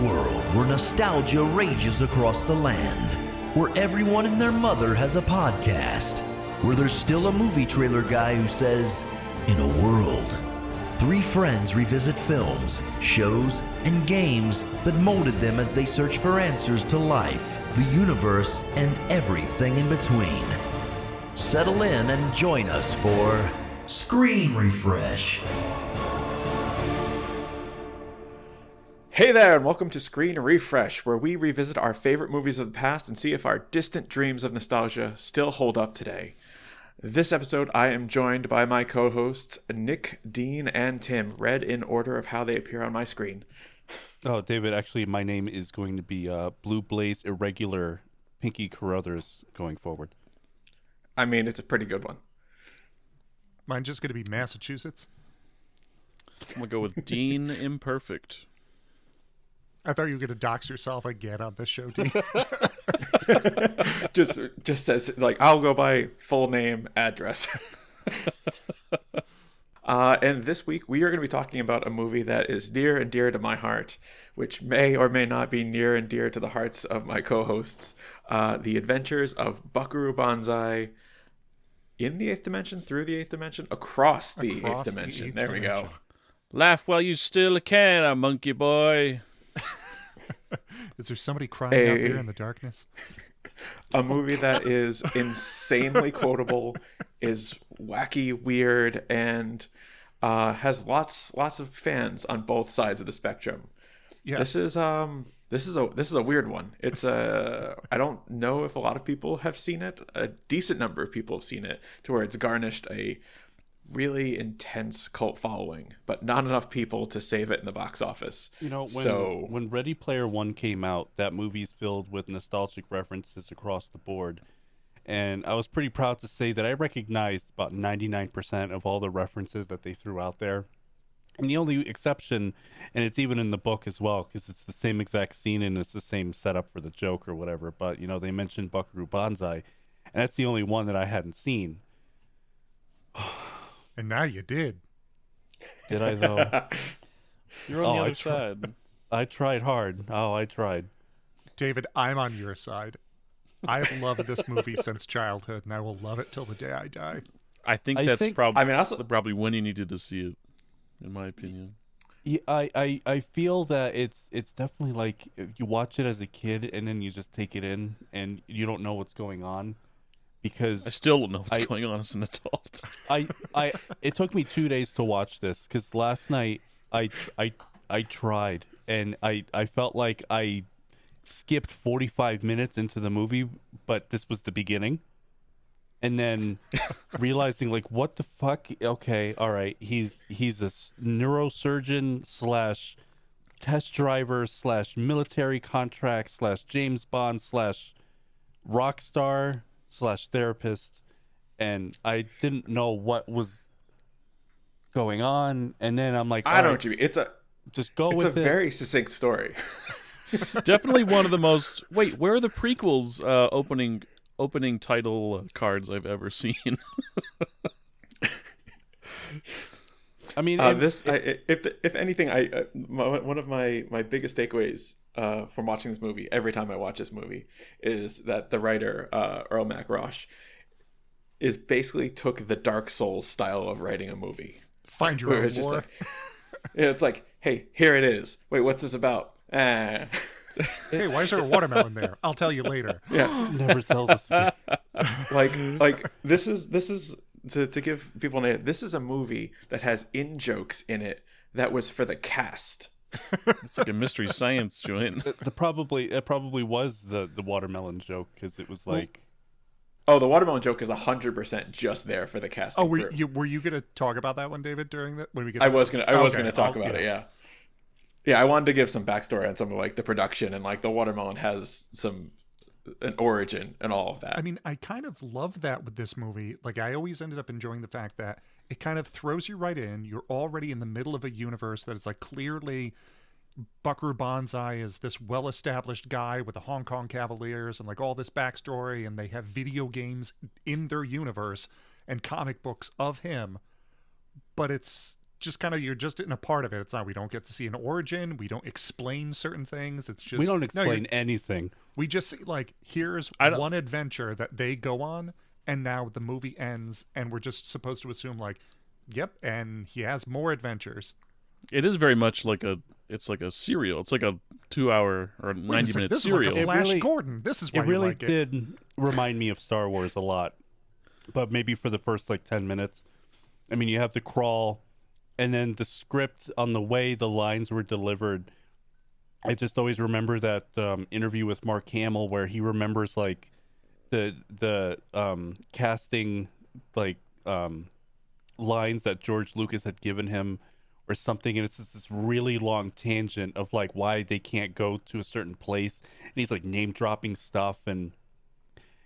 world where nostalgia rages across the land, where everyone and their mother has a podcast, where there's still a movie trailer guy who says, in a world. Three friends revisit films, shows, and games that molded them as they search for answers to life, the universe, and everything in between. Settle in and join us for Screen Refresh. Hey there, and welcome to Screen Refresh, where we revisit our favorite movies of the past and see if our distant dreams of nostalgia still hold up today. This episode, I am joined by my co-hosts, Nick, Dean, and Tim, read in order of how they appear on my screen. Oh, David, actually, my name is going to be Blue Blaze Irregular Pinky Carruthers going forward. I mean, it's a pretty good one. Mine's just going to be Massachusetts. I'm going to go with Dean Imperfect. I thought you were going to dox yourself again on this show, Dean. just says, like, I'll go by full name, address. And this week, we are going to be talking about a movie that is near and dear to my heart, which may or may not be near and dear to the hearts of my co-hosts. The Adventures of Buckaroo Bonzai in the 8th dimension, through the 8th dimension, across the 8th dimension. There we go. Laugh while you still can, monkey boy. Is there somebody crying out there in the darkness? A movie that is insanely quotable, is wacky, weird, and has lots of fans on both sides of the spectrum. Yeah. This is a weird one. It's I don't know if a lot of people have seen it. A decent number of people have seen it, to where it's garnished a really intense cult following, but not enough people to save it in the box office. You know, when Ready Player One came out, that movie's filled with nostalgic references across the board. And I was pretty proud to say that I recognized about 99% of all the references that they threw out there. And the only exception, and it's even in the book as well, because it's the same exact scene and it's the same setup for the joke or whatever, but, you know, they mentioned Buckaroo Banzai, and that's the only one that I hadn't seen. And now you did. Did I, though? You're on the other side. I tried hard. I tried. David, I'm on your side. I've loved this movie since childhood, and I will love it till the day I die. I think probably when you needed to see it, in my opinion. Yeah, I feel that it's definitely like you watch it as a kid and then you just take it in and you don't know what's going on. Because I still don't know what's going on as an adult. It took me 2 days to watch this because last night I tried and I felt like I skipped 45 minutes into the movie, but this was the beginning. And then realizing, like, what the fuck? Okay, all right. He's a neurosurgeon / test driver / military contract / James Bond / rock star / therapist, and I didn't know what was going on. And then I'm like, I know what you mean. It's a very succinct story. Definitely one of the most. Wait, where are the prequels opening title cards I've ever seen? I mean, if anything, one of my biggest takeaways from watching this movie, every time I watch this movie, is that the writer Earl MacRosh is basically took the Dark Souls style of writing a movie. Find your own war. Like, it's like, hey, here it is. Wait, what's this about? Hey, why is there a watermelon there? I'll tell you later. Yeah, never tells us. like this is to give people an idea. This is a movie that has in-jokes in it that was for the cast. It's like a Mystery Science joint. It probably was the watermelon joke because it was like. Oh, the watermelon joke is 100% just there for the cast. Oh, were you going to talk about that one, David? During that when we get? I was gonna talk about it. Yeah. Yeah, I wanted to give some backstory on some of like the production and like the watermelon has an origin and all of that. I mean, I kind of love that with this movie. Like, I always ended up enjoying the fact that it kind of throws you right in. You're already in the middle of a universe that is like clearly Buckaroo Banzai is this well-established guy with the Hong Kong Cavaliers and like all this backstory, and they have video games in their universe and comic books of him, but it's just kind of, you're just in a part of it. It's not, we don't get to see an origin. We don't explain certain things. It's just, We don't no, explain anything. we just see, like, here's one adventure that they go on, and now the movie ends, and we're just supposed to assume, like, yep, and he has more adventures. It is very much like it's like a serial. It's like a 2-hour or 90-minute this serial. is like a Flash really- Gordon. This is why It really you like it. did remind me of Star Wars a lot, but maybe for the first like 10 minutes. I mean, you have to crawl, and then the script on the way the lines were delivered. I just always remember that interview with Mark Hamill where he remembers like the casting like lines that George Lucas had given him or something, and it's just this really long tangent of like why they can't go to a certain place, and he's like name dropping stuff, and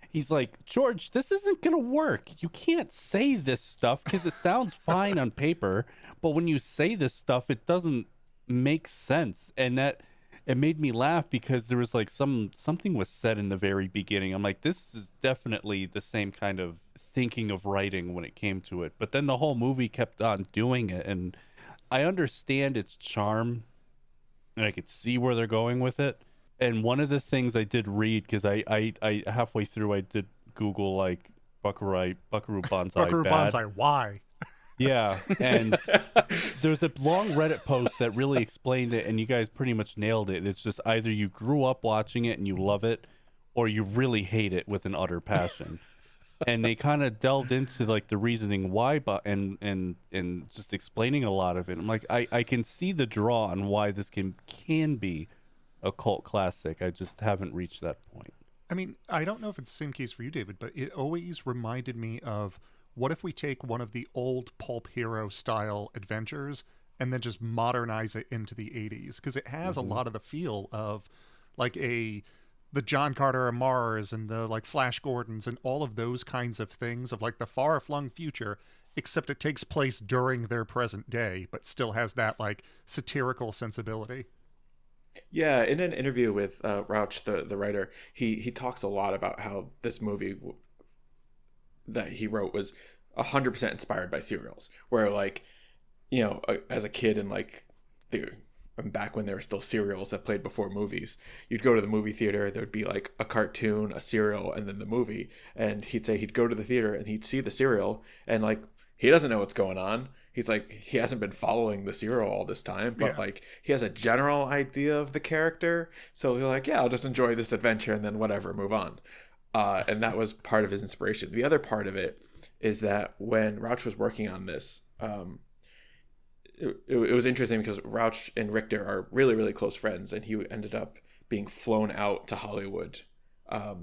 he's like, George, this isn't gonna work. You can't say this stuff because it sounds fine on paper, but when you say this stuff, it doesn't make sense. And that it made me laugh because there was like something was said in the very beginning. I'm like, this is definitely the same kind of thinking of writing when it came to it. But then the whole movie kept on doing it, and I understand its charm, and I could see where they're going with it. And one of the things I did read, because I halfway through I did Google like Buckaroo Bonzai Buckaroo bad. Bonzai, why? Yeah, and there's a long Reddit post that really explained it, and you guys pretty much nailed it. It's just either you grew up watching it and you love it, or you really hate it with an utter passion. And they kind of delved into like the reasoning why, but and just explaining a lot of it. I'm like, I can see the draw on why this can be a cult classic. I just haven't reached that point. I mean, I don't know if it's the same case for you, David, but it always reminded me of, what if we take one of the old pulp hero style adventures and then just modernize it into the 80s? Because it has a lot of the feel of like the John Carter of Mars and the like Flash Gordons and all of those kinds of things of like the far flung future, except it takes place during their present day, but still has that like satirical sensibility. Yeah, in an interview with Rauch, the writer, he talks a lot about how this movie that he wrote was 100% inspired by serials, where like, you know, as a kid and like back when there were still serials that played before movies, you'd go to the movie theater, there would be like a cartoon, a serial, and then the movie, and he'd say he'd go to the theater and he'd see the serial, and like he doesn't know what's going on. He's like, he hasn't been following the serial all this time, but like he has a general idea of the character, so he's like, yeah, I'll just enjoy this adventure and then whatever, move on. And that was part of his inspiration. The other part of it is that when Rauch was working on this, it was interesting because Rauch and Richter are really, really close friends, and he ended up being flown out to Hollywood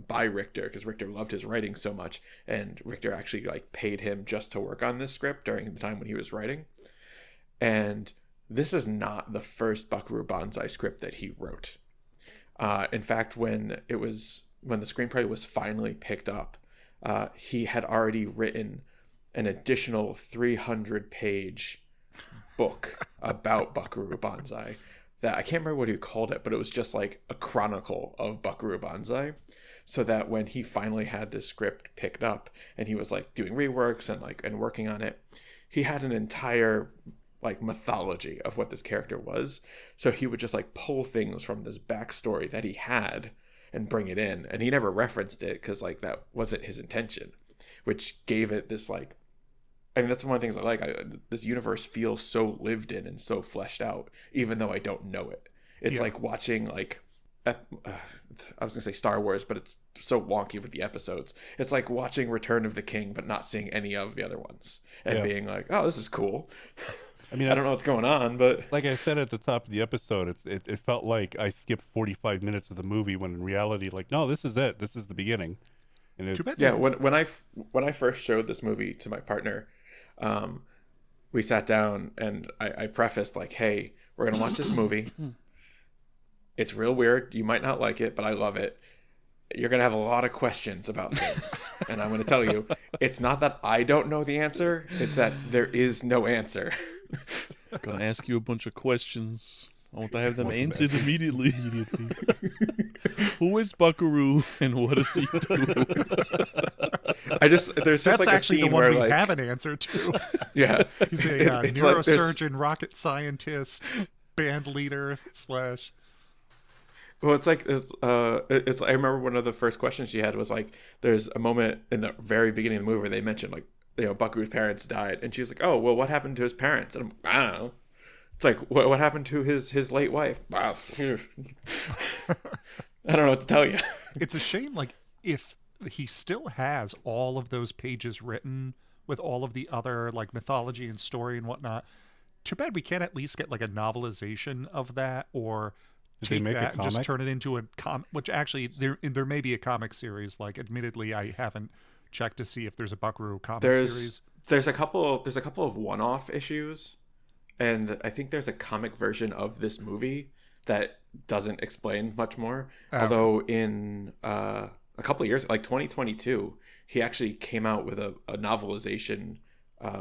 by Richter because Richter loved his writing so much, and Richter actually like paid him just to work on this script during the time when he was writing. And this is not the first Buckaroo Banzai script that he wrote. In fact, when the screenplay was finally picked up, he had already written an additional 300-page book about Buckaroo Banzai that I can't remember what he called it, but it was just like a chronicle of Buckaroo Banzai, so that when he finally had this script picked up and he was like doing reworks and working on it, he had an entire like mythology of what this character was. So he would just like pull things from this backstory that he had and bring it in, and he never referenced it because like that wasn't his intention, which gave it this like, I mean, that's one of the things I like. This universe feels so lived in and so fleshed out, even though I don't know it. It's like watching like I was gonna say Star Wars, but it's so wonky with the episodes. It's like watching Return of the King but not seeing any of the other ones and being like, oh, this is cool. I mean, I don't know what's going on, but like I said at the top of the episode, it felt like I skipped 45 minutes of the movie when in reality, like, no, this is it. This is the beginning. And it's, yeah, when I first showed this movie to my partner, we sat down and I prefaced like, hey, we're gonna watch this movie. It's real weird. You might not like it, but I love it. You're gonna have a lot of questions about things, and I'm gonna tell you, it's not that I don't know the answer; it's that there is no answer. Gonna ask you a bunch of questions. I want to have them answered immediately. Who is Buckaroo and what does he do? there's just That's like a actually the scene one where we like have an answer to. yeah, He's a it's like this- neurosurgeon, rocket scientist, band leader slash. Well, it's I remember one of the first questions she had was like, there's a moment in the very beginning of the movie where they mentioned like, Buckaroo's parents died, and she's like, oh, well, what happened to his parents? And I don't know. It's like, what happened to his late wife? I don't know what to tell you. It's a shame, like, if he still has all of those pages written with all of the other like mythology and story and whatnot. Too bad we can't at least get like a novelization of that, or Did they take make a that and just comic? turn it into a which actually there may be a comic series. Like, admittedly, I haven't checked to see if there's a Buckaroo comic series. There's a couple of one-off issues, and I think there's a comic version of this movie that doesn't explain much more. Although in a couple of years, like 2022, he actually came out with a novelization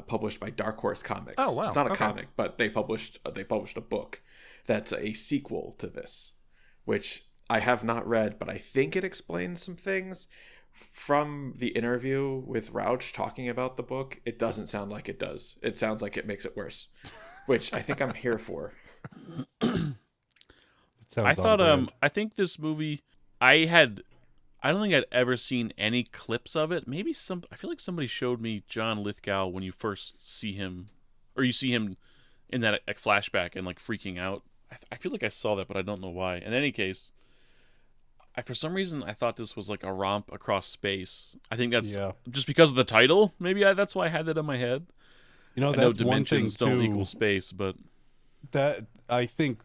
published by Dark Horse Comics. Oh, wow. It's not a Okay. comic, but they published a book that's a sequel to this, which I have not read, but I think it explains some things. From the interview with Rauch talking about the book, it doesn't sound like it does. It sounds like it makes it worse, which I think I'm here for. Sounds I thought on brand. I think this movie I don't think I'd ever seen any clips of it. Maybe I feel like somebody showed me John Lithgow when you first see him, or you see him in that like, flashback and like freaking out. I feel like I saw that, but I don't know why. In any case, for some reason I thought this was like a romp across space. I think that's just because of the title. Maybe that's why I had that in my head. You know, I know that's one thing dimensions don't too. equal space, but That I think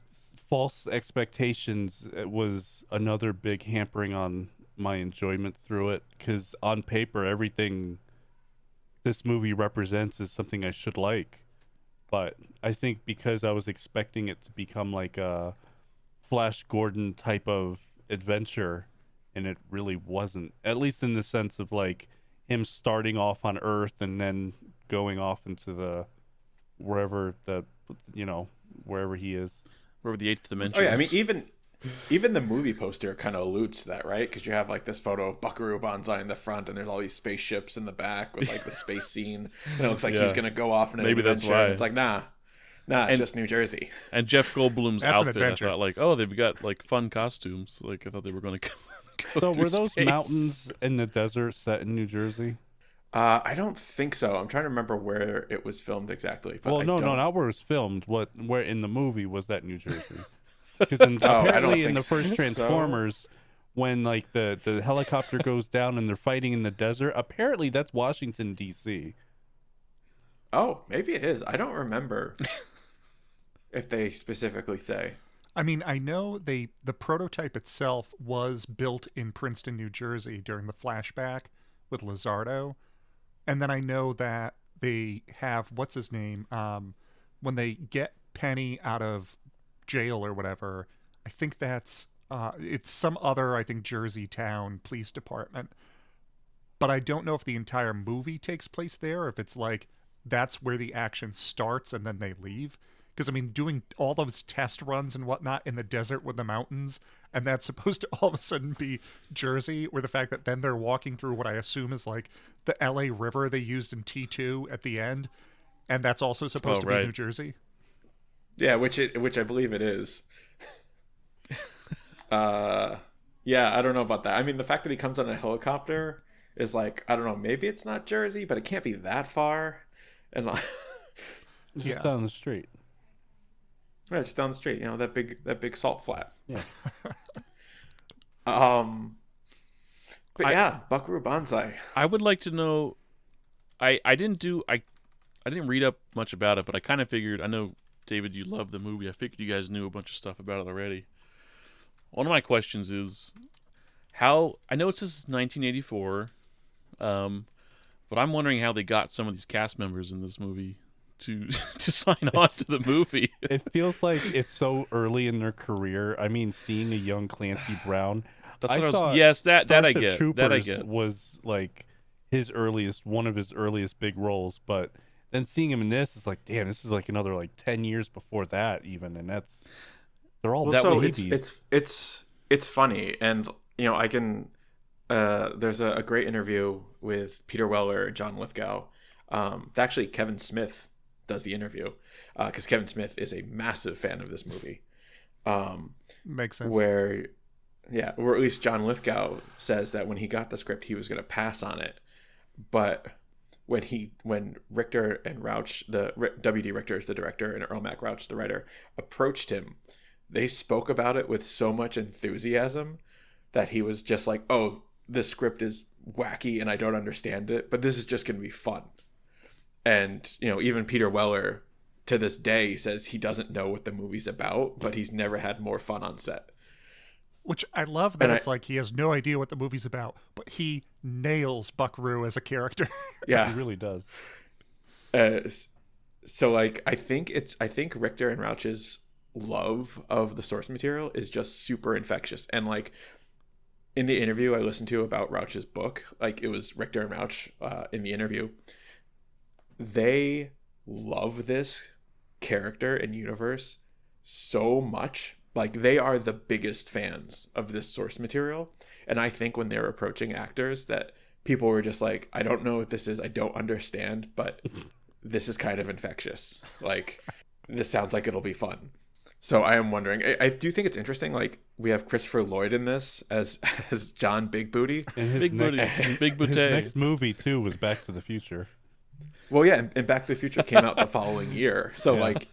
false expectations was another big hampering on my enjoyment through it, because on paper everything this movie represents is something I should like, but I think because I was expecting it to become like a Flash Gordon type of adventure, and it really wasn't, at least in the sense of like him starting off on Earth and then going off into the wherever he is. wherever the eighth dimension. Oh yeah, I mean is. even the movie poster kind of alludes to that, right? Because you have like this photo of Buckaroo Bonzai in the front, and there's all these spaceships in the back with like the space scene, and it looks like he's gonna go off in an Maybe that's adventure. And why. it's like nah, it's just New Jersey. And Jeff Goldblum's That's an outfit, I adventure. thought like, oh, they've got like fun costumes. Like I thought they were going to go So through were those space. mountains in the desert set in New Jersey? I don't think so. I'm trying to remember where it was filmed exactly. But Well, I no, don't. not where it was filmed. Where in the movie was that New Jersey? Because I don't apparently in think the first so. Transformers, when like the helicopter goes down and they're fighting in the desert, apparently that's Washington D.C. Oh, maybe it is. I don't remember if they specifically say. I mean, I know the prototype itself was built in Princeton, New Jersey during the flashback with Lizardo. And then I know that they have, what's his name? When they get Penny out of jail or whatever, I think that's, it's some other, I think, Jersey town police department. But I don't know if the entire movie takes place there, or if it's like, that's where the action starts and then they leave. Because, I mean, doing all those test runs and whatnot in the desert with the mountains, and that's supposed to all of a sudden be Jersey, or the fact that then they're walking through what I assume is like the LA River they used in T2 at the end, and that's also supposed to be New Jersey. Yeah, which I believe it is. Yeah, I don't know about that. I mean, the fact that he comes on a helicopter is like, I don't know, maybe it's not Jersey, but it can't be that far. And like, Just down the street. yeah, just down the street, that big salt flat. Yeah. But yeah, Buckaroo Banzai. I would like to know. I didn't read up much about it, but I kind of figured. I know, David, you love the movie. I figured you guys knew a bunch of stuff about it already. One of my questions is how. I know it says 1984, but I'm wondering how they got some of these cast members in this movie to sign on to the movie. It feels like it's so early in their career. I mean, seeing a young Clancy Brown. That's what I was. thought Yes, that I Starship get. Troopers That I get. was like one of his earliest big roles, but then seeing him in this is like, damn, this is like another like 10 years before that even, and they're all Well, so babies. it's funny, and I can there's a great interview with Peter Weller and John Lithgow. Actually, Kevin Smith does the interview because Kevin Smith is a massive fan of this movie. Makes sense. Where or at least John Lithgow says that when he got the script, he was going to pass on it, but when Richter and Rauch, W.D. Richter is the director and Earl Mac Rauch the writer, approached him, they spoke about it with so much enthusiasm that he was just like, "Oh, this script is wacky and I don't understand it, but this is just going to be fun." And even Peter Weller to this day says he doesn't know what the movie's about, but he's never had more fun on set. Which I love that like he has no idea what the movie's about, but he nails Buckaroo as a character. Yeah, he really does. So like I think Richter and Rauch's love of the source material is just super infectious. And like in the interview I listened to about Rauch's book, like it was Richter and Rauch in the interview, they love this character and universe so much. Like they are the biggest fans of this source material. And I think when they're approaching actors that people were just like, I don't know what this is, I don't understand, but this is kind of infectious. Like this sounds like it'll be fun. So I am wondering, I do think it's interesting, like we have Christopher Lloyd in this as John Big Booty. And his his next movie too was Back to the Future. Well, yeah, and Back to the Future came out the following year, so like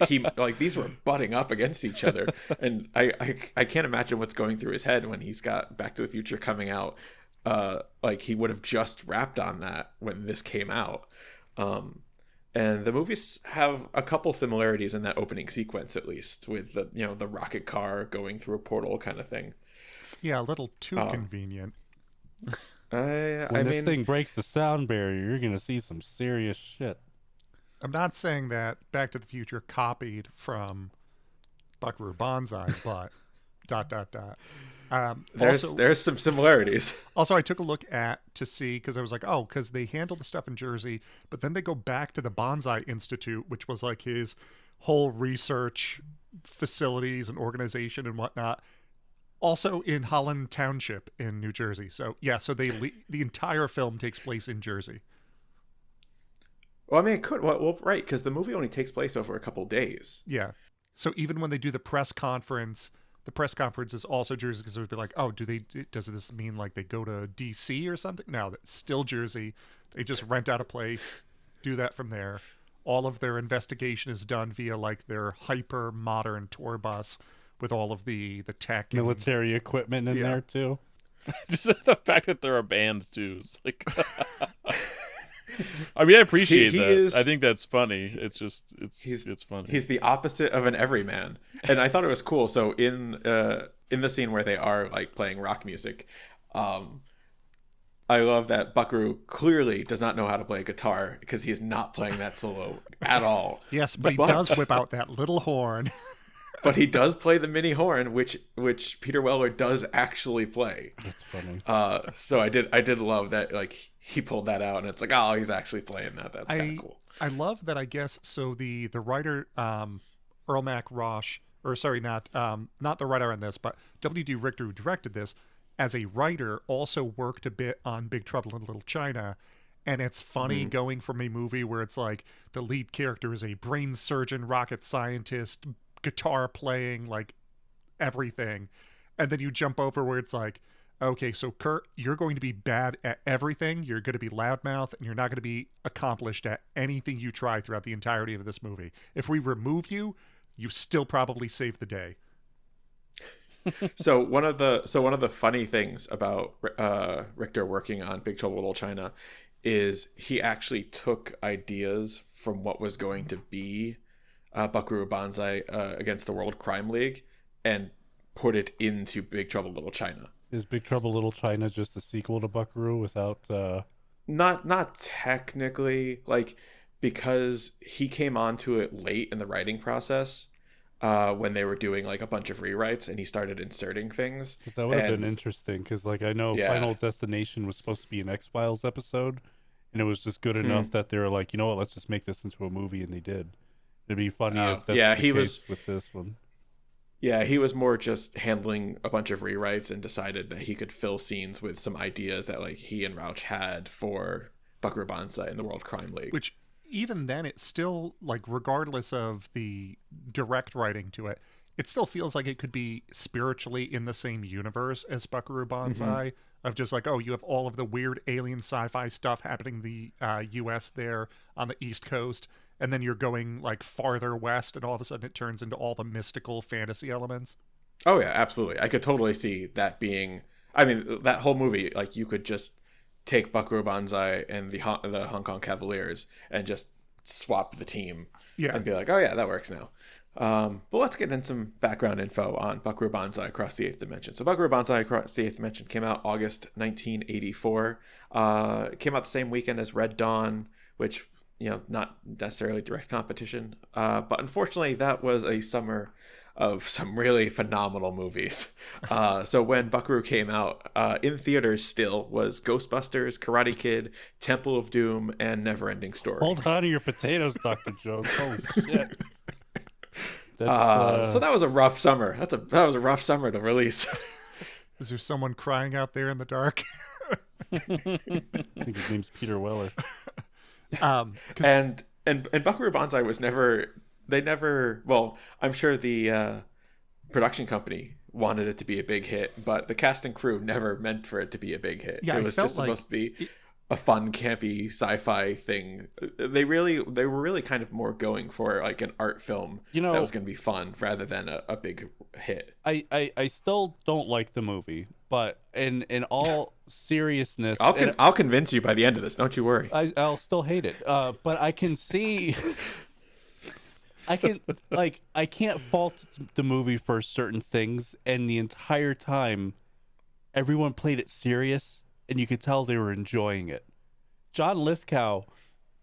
these were butting up against each other, and I can't imagine what's going through his head when he's got Back to the Future coming out. Like he would have just wrapped on that when this came out, and the movies have a couple similarities in that opening sequence, at least with the rocket car going through a portal kind of thing. Yeah, a little too convenient. When this thing breaks the sound barrier, you're gonna see some serious shit. I'm not saying that Back to the Future copied from Buckaroo Banzai, but ... There's some similarities. Also, I took a look to see, because I was like, because they handle the stuff in Jersey, but then they go back to the Bonzai Institute, which was like his whole research facilities and organization and whatnot. Also in Holland Township in New Jersey. So yeah, the entire film takes place in Jersey. Well, I mean, it could. Well, right, because the movie only takes place over a couple days. Yeah. So even when they do the press conference is also Jersey, because it would be like, does this mean like they go to DC or something? No, it's still Jersey. They just rent out a place, do that from there. All of their investigation is done via like their hyper modern tour bus with all of the tech, military equipment in there too. Just the fact that they're a band too is like. I mean, I appreciate that. I think that's funny. It's just it's funny. He's the opposite of an everyman, and I thought it was cool. So in the scene where they are like playing rock music, I love that Buckaroo clearly does not know how to play a guitar because he is not playing that solo at all. Yes, but he does whip out that little horn. But he does play the mini horn, which Peter Weller does actually play. That's funny. So I did love that, like he pulled that out, and it's like, oh, he's actually playing that. That's kind of cool. I love that. I guess so. The writer Earl Mac Rauch, or sorry, not the writer on this, but W.D. Richter, who directed this, as a writer, also worked a bit on Big Trouble in Little China. And it's funny going from a movie where it's like the lead character is a brain surgeon, rocket scientist, guitar playing, like everything, and then you jump over where it's like, okay, so Kurt, you're going to be bad at everything, you're going to be loudmouth, and you're not going to be accomplished at anything you try throughout the entirety of this movie. If we remove you, you still probably save the day. So one of the funny things about Richter working on Big Trouble in Little China is he actually took ideas from what was going to be Buckaroo Banzai against the World Crime League and put it into Big Trouble in Little China. Is Big Trouble in Little China just a sequel to Buckaroo without... Not technically, like, because he came onto it late in the writing process when they were doing like a bunch of rewrites and he started inserting things. Because that would have been interesting, because like I know Final Destination was supposed to be an X-Files episode, and it was just good enough that they were like, you know what, let's just make this into a movie, and they did. It'd be funny if that's the case with this one. Yeah, he was more just handling a bunch of rewrites and decided that he could fill scenes with some ideas that like he and Rauch had for Buckaroo Banzai and the World Crime League. Which even then, it's still like, regardless of the direct writing to it, it still feels like it could be spiritually in the same universe as Buckaroo Banzai. Of just like, oh, you have all of the weird alien sci-fi stuff happening in the U.S. there on the East Coast, and then you're going like farther west, and all of a sudden it turns into all the mystical fantasy elements. Oh yeah, absolutely. I could totally see that being. I mean, that whole movie, like you could just take Buckaroo Banzai and the Hong Kong Cavaliers and just swap the team, and be like, oh yeah, that works now. But let's get in some background info on Buckaroo Banzai Across the Eighth Dimension. So Buckaroo Banzai Across the Eighth Dimension came out August 1984. It came out the same weekend as Red Dawn, which, you know, not necessarily direct competition. But unfortunately, that was a summer of some really phenomenal movies. So when Buckaroo came out, in theaters still was Ghostbusters, Karate Kid, Temple of Doom, and Neverending Story. Hold on to your potatoes, Dr. Jones. Holy shit. So that was a rough summer. That was a rough summer to release. Is there someone crying out there in the dark? I think his name's Peter Weller. And Buckaroo Banzai was never. They never. Well, I'm sure the production company wanted it to be a big hit, but the cast and crew never meant for it to be a big hit. Yeah, it was just supposed to be a fun, campy sci-fi thing. They were really kind of more going for like an art film, that was going to be fun rather than a big hit. I still don't like the movie, but in all seriousness, I'll convince you by the end of this. Don't you worry. I'll still hate it. But I can see. I can't fault the movie for certain things, and the entire time, everyone played it serious, and you could tell they were enjoying it. John Lithgow,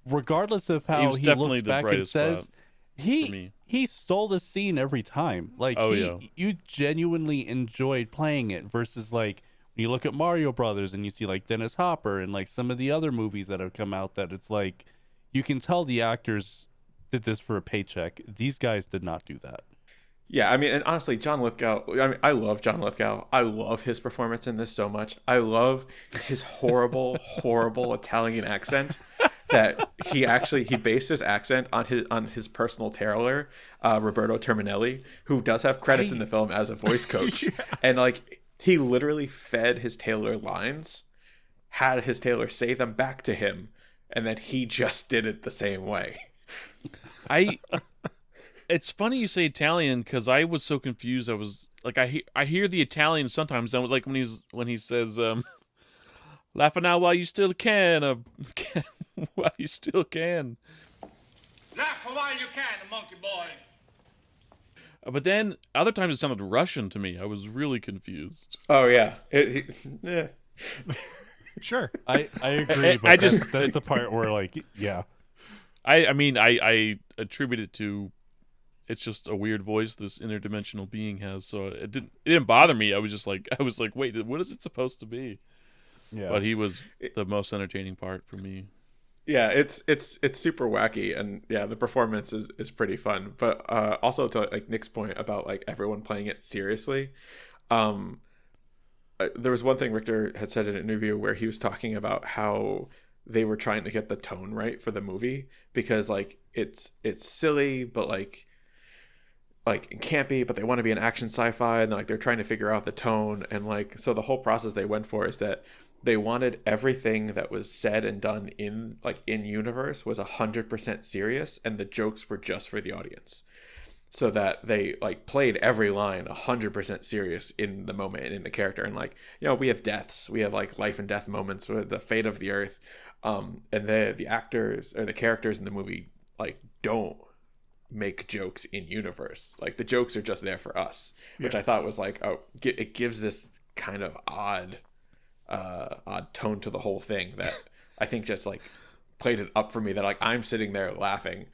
regardless of how he looks back and says, he stole the scene every time. Like, you genuinely enjoyed playing it, versus like when you look at Mario Brothers and you see like Dennis Hopper and like some of the other movies that have come out, that it's like you can tell the actors did this for a paycheck. These guys did not do that. Yeah, I mean, and honestly, John Lithgow, I mean, I love John Lithgow. I love his performance in this so much. I love his horrible, horrible Italian accent that he based his accent on his personal tailor, Roberto Terminelli, who does have credits in the film as a voice coach. And like, he literally fed his tailor lines, had his tailor say them back to him, and then he just did it the same way. It's funny you say Italian, because I was so confused. I was like, I hear the Italian sometimes. And like when he says, "Laughing now while you still can," while you still can. Laugh while you can, monkey boy. But then other times it sounded Russian to me. I was really confused. Oh yeah, yeah. Sure, I agree. But that's the part where like, yeah. I mean, I attribute it to, it's just a weird voice this interdimensional being has. So it didn't bother me. I was like, wait, what is it supposed to be? Yeah. But he was the most entertaining part for me. Yeah, it's super wacky, and yeah, the performance is pretty fun. But also to like Nick's point about like everyone playing it seriously, there was one thing Richter had said in an interview where he was talking about how they were trying to get the tone right for the movie, because like it's silly but like campy, but they want to be an action sci-fi, and like they're trying to figure out the tone. And like, so the whole process they went for is that they wanted everything that was said and done in universe was 100% serious, and the jokes were just for the audience, so that they like played every line 100% serious in the moment and in the character. And like, you know, we have deaths, we have like life and death moments with the fate of the earth, and the actors or the characters in the movie like don't make jokes in universe. Like, the jokes are just there for us, which I thought was like, oh, it gives this kind of odd tone to the whole thing that I think just like played it up for me, that like I'm sitting there laughing,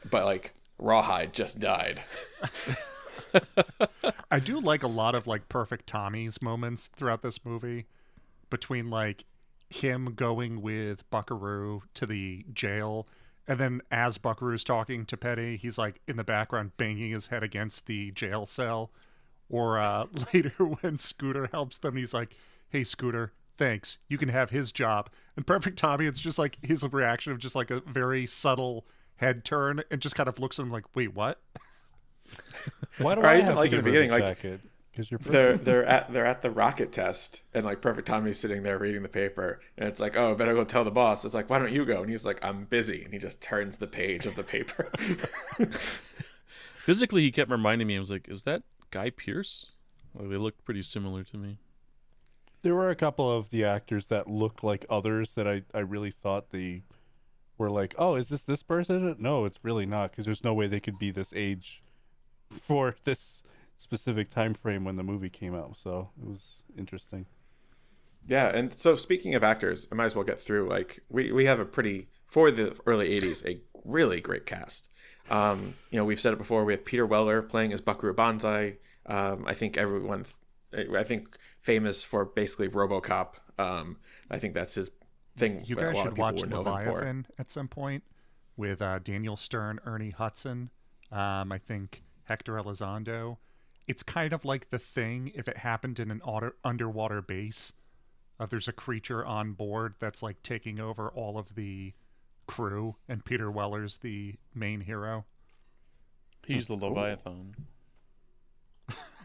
but like Rawhide just died. I do like a lot of like perfect Tommy's moments throughout this movie, between like him going with Buckaroo to the jail, and then as Buckaroo's talking to Petty, he's like in the background banging his head against the jail cell, Or later when Scooter helps them, he's like, "Hey, Scooter, thanks. You can have his job." And Perfect Tommy, it's just like his reaction of just like a very subtle head turn and just kind of looks at him like, "Wait, what?" Why do Or I even have like to in the give her beginning, the like, jacket? Because you're they're at the rocket test, and like Perfect Tommy's sitting there reading the paper, and it's like, oh, I better go tell the boss. It's like, why don't you go? And he's like, I'm busy, and he just turns the page of the paper. Physically, he kept reminding me. I was like, "Is that Guy Pearce?" Like, they looked pretty similar to me. There were a couple of the actors that looked like others that I really thought they were like, oh, is this person? No, it's really not, because there's no way they could be this age for this specific time frame when the movie came out. So it was interesting. Yeah, and so speaking of actors, I might as well get through. Like we have a pretty, for the early '80s, a really great cast. We've said it before. We have Peter Weller playing as Buckaroo Banzai. I think famous for basically RoboCop. I think that's his thing. You that guys a lot should of people watch would know him for. Leviathan at some point with Daniel Stern, Ernie Hudson. I think Hector Elizondo. It's kind of like The Thing if it happened in an underwater base. There's a creature on board that's like taking over all of the crew, and Peter Weller's the main hero. He's the Leviathan.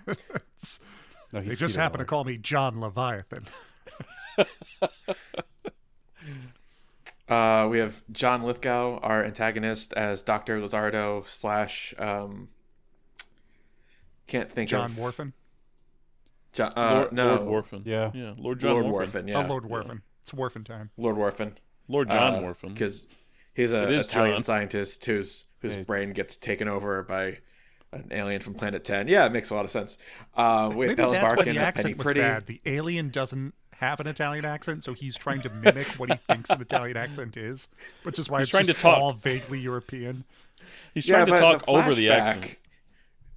No, he's They just Peter happen to Weller. call me John Leviathan. We have John Lithgow, our antagonist, as Dr. Lizardo / can't think John of Warfin. Lord no, Warfin. Yeah. Lord John Lord Warfin. Warfin. Yeah, Oh, Lord Warfin. It's Warfin time. Lord Warfin. Lord John Warfin. Because he's an It is Italian John. scientist whose Hey. brain gets taken over by an alien from Planet 10. Yeah, it makes a lot of sense. We have Maybe Ellen that's why Barkin the as Penny accent was Pretty. bad. The alien doesn't have an Italian accent, so he's trying to mimic what he thinks an Italian accent is, which is why He's it's trying just to talk. all vaguely European. He's Yeah, trying to but talk the over the flashback- accent.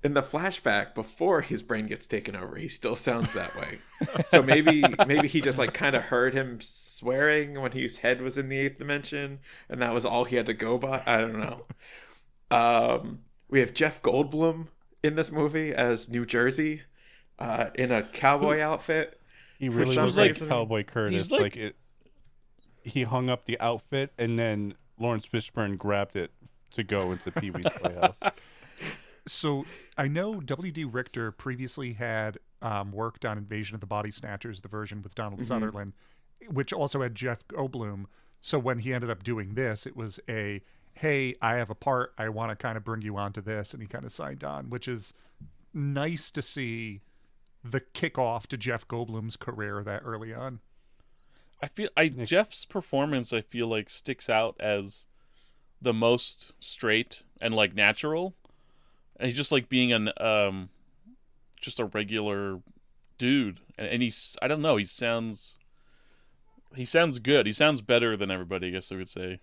In the flashback, before his brain gets taken over, he still sounds that way. So maybe he just like kind of heard him swearing when his head was in the 8th dimension, and that was all he had to go by. I don't know. We have Jeff Goldblum in this movie as New Jersey, in a cowboy outfit. He really some was like reason- Cowboy Curtis. he's like- He hung up the outfit, and then Lawrence Fishburne grabbed it to go into Pee Wee's Playhouse. So I know W.D. Richter previously had worked on Invasion of the Body Snatchers, the version with Donald Sutherland, which also had Jeff Goldblum. So when he ended up doing this, it was a, hey, I have a part, I want to kind of bring you onto this, and he kind of signed on, which is nice to see the kickoff to Jeff Goldblum's career that early on. Jeff's performance, I feel like, sticks out as the most straight and like natural. And he's just like being just a regular dude, and he's, I don't know, he sounds good. He sounds better than everybody, I guess I would say.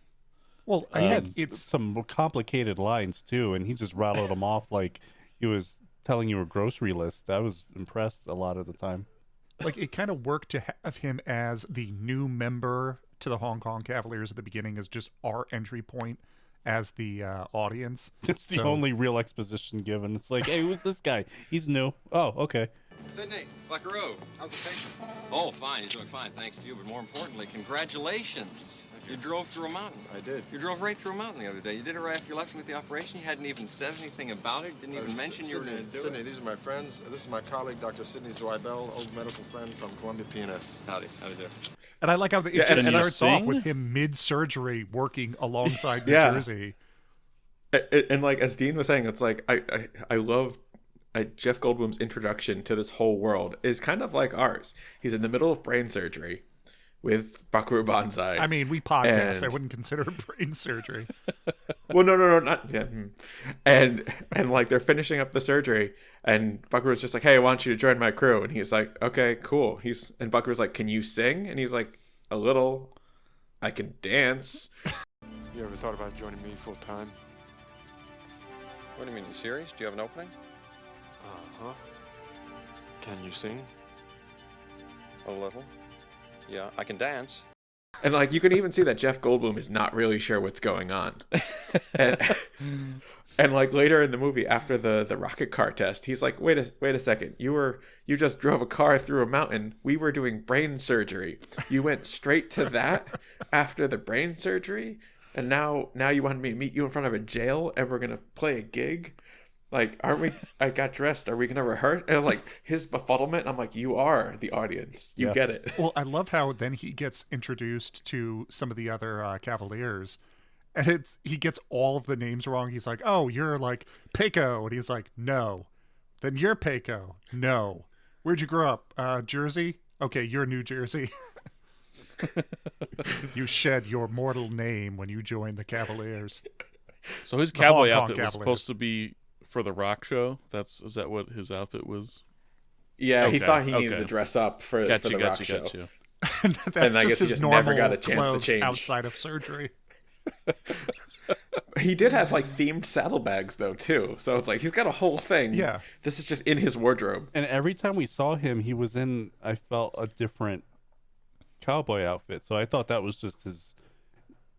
Well, I think it's some complicated lines too, and he just rattled them off like he was telling you a grocery list. I was impressed a lot of the time. like it kind of worked to have him as the new member to the Hong Kong Cavaliers at the beginning as just our entry point as the audience. It's the So- only real exposition given. It's like, hey, who's this guy? He's new. Oh, okay. Sydney, Buckaroo, how's the patient? Oh, fine. He's doing fine, thanks to you. But more importantly, congratulations. You drove through a mountain. I did. You drove right through a mountain the other day. You did it right after you left me with the operation. You hadn't even said anything about it. Didn't even mention you were going to do Sydney, it. these are my friends. This is my colleague, Dr. Sidney Zweibel, old medical friend from Columbia PNS. Howdy do. And I like how it Yeah, just and you starts off sing? with him mid-surgery working alongside New Yeah. Jersey. And like as Dean was saying, it's like I love Jeff Goldblum's introduction to this whole world is kind of like ours. He's in the middle of brain surgery with Buckaroo Banzai. I mean, we podcast. And- I wouldn't consider it brain surgery. Well, no, not yeah. And like they're finishing up the surgery, and Buckaroo's just like, "Hey, I want you to join my crew." And he's like, "Okay, cool." And Buckaroo's like, "Can you sing?" And he's like, "A little. I can dance." You ever thought about joining me full time? What do you mean, you serious? Do you have an opening? Uh-huh. Can you sing? A little. Yeah, I can dance. And like you can even see that Jeff Goldblum is not really sure what's going on. And, and like later in the movie, after the rocket car test, he's like, wait a second, you just drove a car through a mountain. We were doing brain surgery. You went straight to that after the brain surgery, and now you wanted me to meet you in front of a jail, and we're gonna play a gig. Like, aren't we? I got dressed. Are we gonna rehearse? And I was like, his befuddlement. I'm like, you are the audience. You get it. Well, I love how then he gets introduced to some of the other Cavaliers, and he gets all of the names wrong. He's like, "Oh, you're like Peiko," and he's like, "No." Then you're Peiko. No. Where'd you grow up? Jersey. Okay, you're New Jersey. You shed your mortal name when you joined the Cavaliers. So his The cowboy Hong Kong outfit was Cavaliers. supposed to be for the rock show. Is that what his outfit was? Yeah, he Okay, thought he needed okay. to dress up for the rock show. And that's I just guess he his just normal never got a chance to clothes change. outside of surgery. He did have like themed saddlebags though too, so it's like he's got a whole thing. Yeah. This is just in his wardrobe. And every time we saw him, he was in, I felt, a different cowboy outfit. So I thought that was just his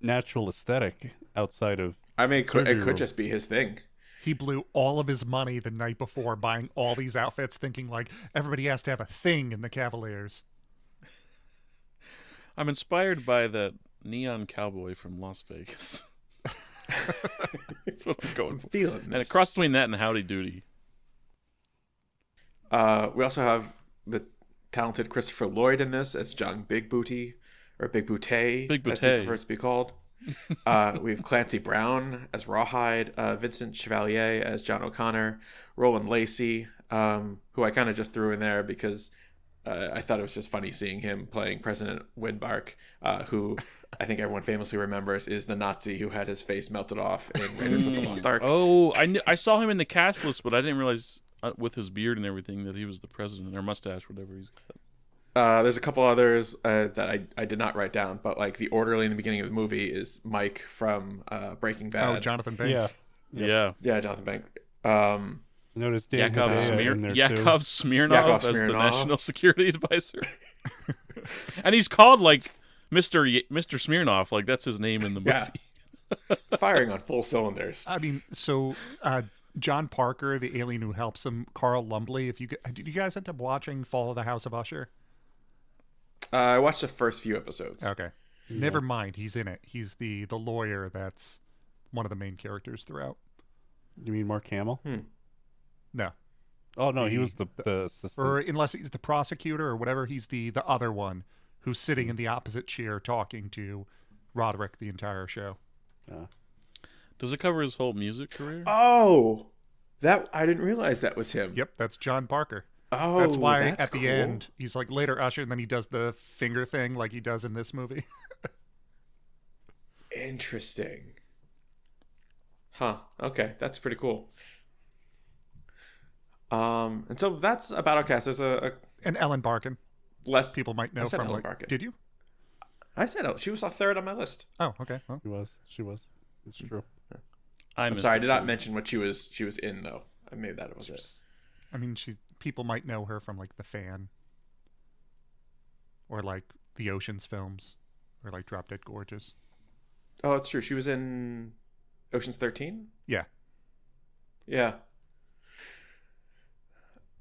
natural aesthetic outside of. I mean, it surgery could room. just be his thing. He blew all of his money the night before buying all these outfits, thinking like everybody has to have a thing in the Cavaliers. I'm inspired by that neon cowboy from Las Vegas. That's what I'm going for. Feeling And a cross between that and Howdy Doody. We also have the talented Christopher Lloyd in this as John Big Booty, or Big Booty, Big as he Booty. prefers to be called. We have Clancy Brown as Rawhide, Vincent Chevalier as John O'Connor, Roland Lacey, who I kind of just threw in there because I thought it was just funny seeing him playing President Windbark, who I think everyone famously remembers is the Nazi who had his face melted off in Raiders of the Lost Ark. Oh, I saw him in the cast list, but I didn't realize with his beard and everything that he was the president, or mustache, whatever he's got. There's a couple others that I did not write down, but like the orderly in the beginning of the movie is Mike from Breaking Bad. Oh, Jonathan Banks. Yeah. Yeah, Jonathan Banks. Notice Dan Yakov, Hedaya in there too. Yakov Smirnov Yakov as the Smirnov. national security advisor. And he's called like Mr. Smirnov, like that's his name in the movie. Yeah. Firing on full cylinders. I mean, so John Parker, the alien who helps him, Carl Lumbly. Did you guys end up watching Fall of the House of Usher? I watched the first few episodes. Okay. Never mind. He's in it. He's the lawyer that's one of the main characters throughout. You mean Mark Hamill? No. Oh no, he was the assistant. Or unless he's the prosecutor or whatever, he's the other one who's sitting in the opposite chair talking to Roderick the entire show. Does it cover his whole music career? Oh, that I didn't realize that was him. Yep, that's John Parker. Oh, That's why that's at the cool. end he's like later Usher, and then he does the finger thing like he does in this movie. Interesting. Huh. Okay, that's pretty cool. And so that's about our cast. There's a And Ellen Barkin, less people might know I said from Ellen like. Barkin. Did you? I said she was a third on my list. Oh, okay. Well, She was. It's true. I'm sorry, I did not mention what she was in though. I made that was it. I mean, people might know her from like The Fan, or like the Ocean's films, or like Drop Dead Gorgeous. Oh, it's true. She was in Ocean's 13? Yeah. Yeah.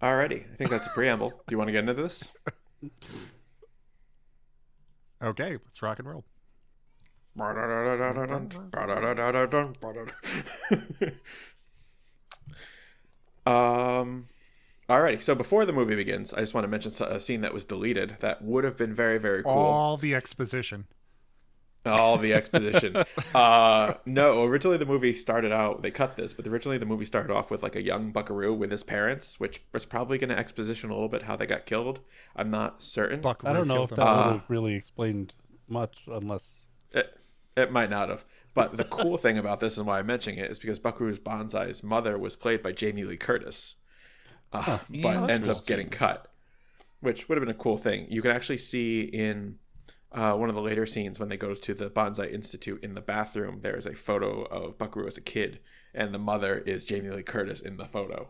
Alrighty. I think that's a preamble. Do you want to get into this? Okay, let's rock and roll. Alrighty. So before the movie begins, I just want to mention a scene that was deleted that would have been very, very cool. All the exposition. All the exposition. No, originally the movie started out, they cut this, but originally the movie started off with like a young Buckaroo with his parents, which was probably going to exposition a little bit how they got killed. I'm not certain. I don't know if that would have really explained much unless... It might not have. But the cool thing about this and why I'm mentioning it is because Buckaroo's Bonzai's mother was played by Jamie Lee Curtis, but ends up getting cut, which would have been a cool thing. You can actually see in one of the later scenes when they go to the Bonzai Institute in the bathroom, there is a photo of Buckaroo as a kid, and the mother is Jamie Lee Curtis in the photo.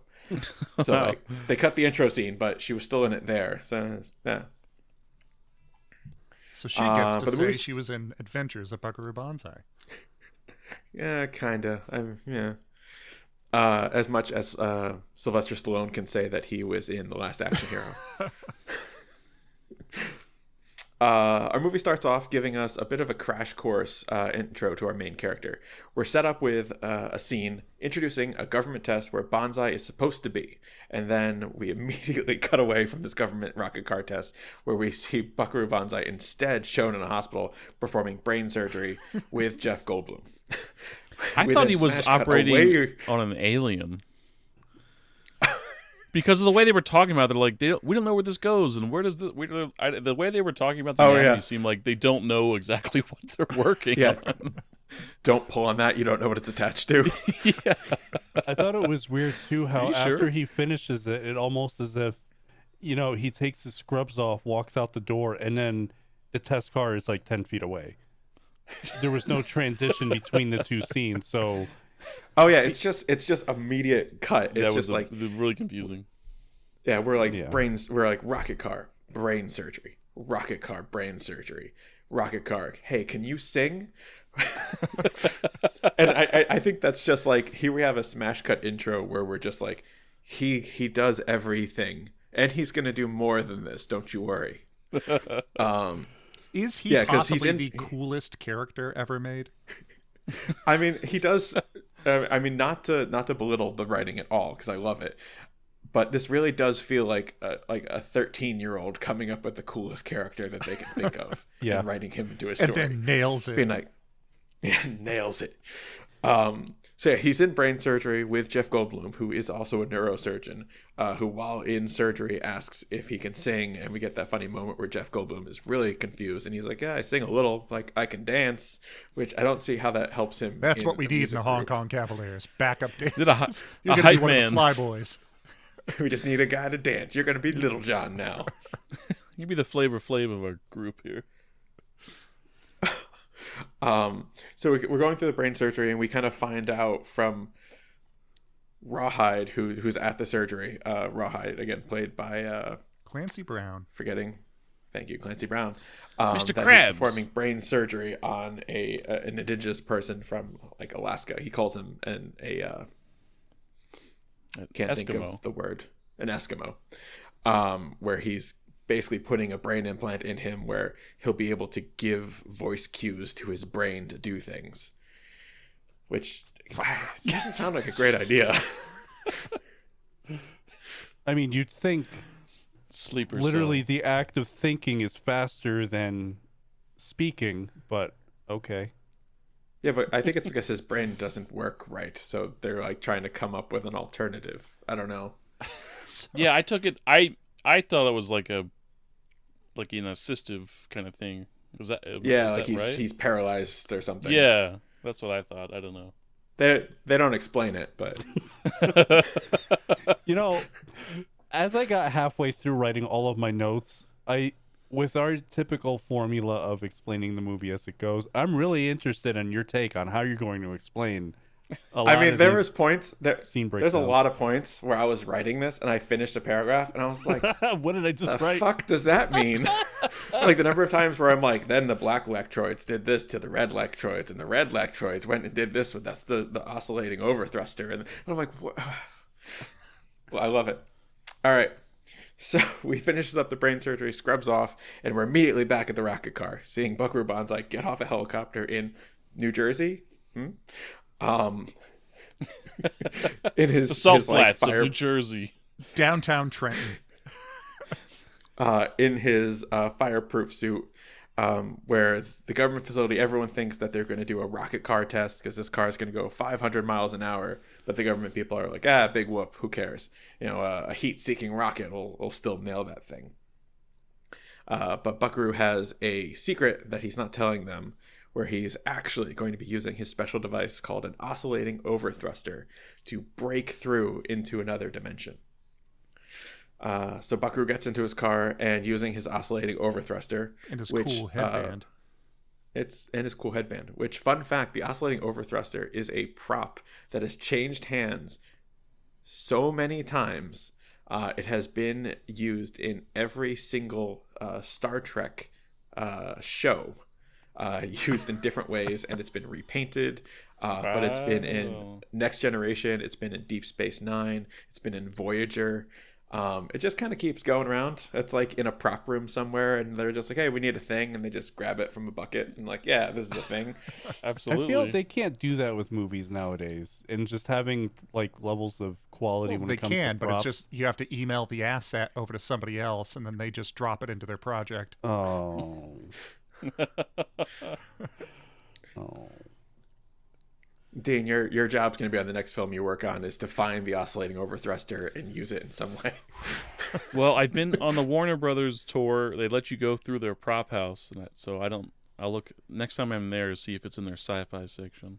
So like they cut the intro scene, but she was still in it there. So yeah. So she gets to but the say movie's- she was in Adventures of Buckaroo Banzai. Yeah, kinda. Yeah. As much as Sylvester Stallone can say that he was in The Last Action Hero. Our movie starts off giving us a bit of a crash course intro to our main character. We're set up with a scene introducing a government test where Bonzai is supposed to be, and then we immediately cut away from this government rocket car test where we see Buckaroo Banzai instead shown in a hospital performing brain surgery with Jeff Goldblum. I We thought then he was smash cut operating away- on an alien. Because of the way they were talking about it, they're like, we don't know where this goes, and where does the way they were talking about the anatomy seemed like they don't know exactly what they're working on. Don't pull on that. You don't know what it's attached to. Yeah. I thought it was weird too how you after sure? he finishes it, it almost as if, he takes his scrubs off, walks out the door, and then the test car is like 10 feet away. There was no transition between the two scenes, so Oh yeah, it's just immediate cut. It's That just was like really confusing. yeah, we're like Yeah. we're like rocket car, brain surgery, rocket car, brain surgery, rocket car. Hey, can you sing? And I think that's just like here we have a smash cut intro where we're just like he does everything and he's gonna do more than this. Don't you worry. Is he Yeah, 'cause he's possibly in- the coolest character ever made? I mean, he does. I mean, not to belittle the writing at all, because I love it. But this really does feel like a 13-year-old coming up with the coolest character that they can think of, Yeah. and writing him into a story, And then nails it. being like, yeah, nails it. So yeah, he's in brain surgery with Jeff Goldblum, who is also a neurosurgeon, who while in surgery asks if he can sing, and we get that funny moment where Jeff Goldblum is really confused, and he's like, yeah, I sing a little, like I can dance, which I don't see how that helps him. That's in what we a need in music the Hong group. Kong Cavaliers. Backup dancers. a You're going to hype be one man. of the fly boys. We just need a guy to dance. You're gonna be Little John now. You be the Flavor Flav of our group here. So we're going through the brain surgery, and we kind of find out from Rawhide, who's at the surgery. Rawhide, again, played by Clancy Brown. thank you, Clancy Brown. Mr. that Krabs. he's performing brain surgery on an indigenous person from like Alaska. He calls him can't think Eskimo. of the word, an Eskimo, where he's basically putting a brain implant in him where he'll be able to give voice cues to his brain to do things, which doesn't sound like a great idea. I mean, you'd think Sleeper literally cell. the act of thinking is faster than speaking, but okay. Yeah, but I think it's because his brain doesn't work right, so they're like trying to come up with an alternative. I don't know. Yeah, I took it. I thought it was like an assistive kind of thing. Was that? Yeah, is like that right? he's paralyzed or something. Yeah, that's what I thought. I don't know. They don't explain it, but As I got halfway through writing all of my notes, with our typical formula of explaining the movie as it goes, I'm really interested in your take on how you're going to explain a lot I mean, of there these was points scene there's a breakdowns. lot of points where I was writing this and I finished a paragraph and I was like, What did I just the write? fuck does that mean? Like the number of times where I'm like, then the black electrodes did this to the red electrodes, and the red electrodes went and did this with that's the oscillating overthruster, and I'm like, what? Well, I love it. All right, so we finishes up the brain surgery, scrubs off, and we're immediately back at the rocket car, seeing Buckaroo Banzai get off a helicopter in New Jersey. In his The Salt his, like, Flats fire of New Jersey. Downtown Trenton. in his fireproof suit, where the government facility, everyone thinks that they're going to do a rocket car test because this car is going to go 500 miles an hour. But the government people are like, big whoop, who cares? A heat-seeking rocket will still nail that thing. But Buckaroo has a secret that he's not telling them, where he's actually going to be using his special device called an oscillating overthruster to break through into another dimension. So Buckaroo gets into his car and using his oscillating overthruster And his which, cool headband. his cool headband. Which, fun fact, the oscillating overthruster is a prop that has changed hands so many times. It has been used in every single Star Trek show, used in different ways, and it's been repainted. But it's been in Next Generation, it's been in Deep Space Nine, it's been in Voyager. It just kind of keeps going around. It's like in a prop room somewhere, and they're just like, hey, we need a thing, and they just grab it from a bucket and like, yeah, this is a thing. Absolutely. I feel they can't do that with movies nowadays, and just having like levels of quality when it comes to props. But it's just you have to email the asset over to somebody else, and then they just drop it into their project. Oh. Oh. Dean, your job's going to be on the next film you work on is to find the oscillating overthruster and use it in some way. Well, I've been on the Warner Brothers tour. They let you go through their prop house, and so I'll look next time I'm there to see if it's in their sci-fi section.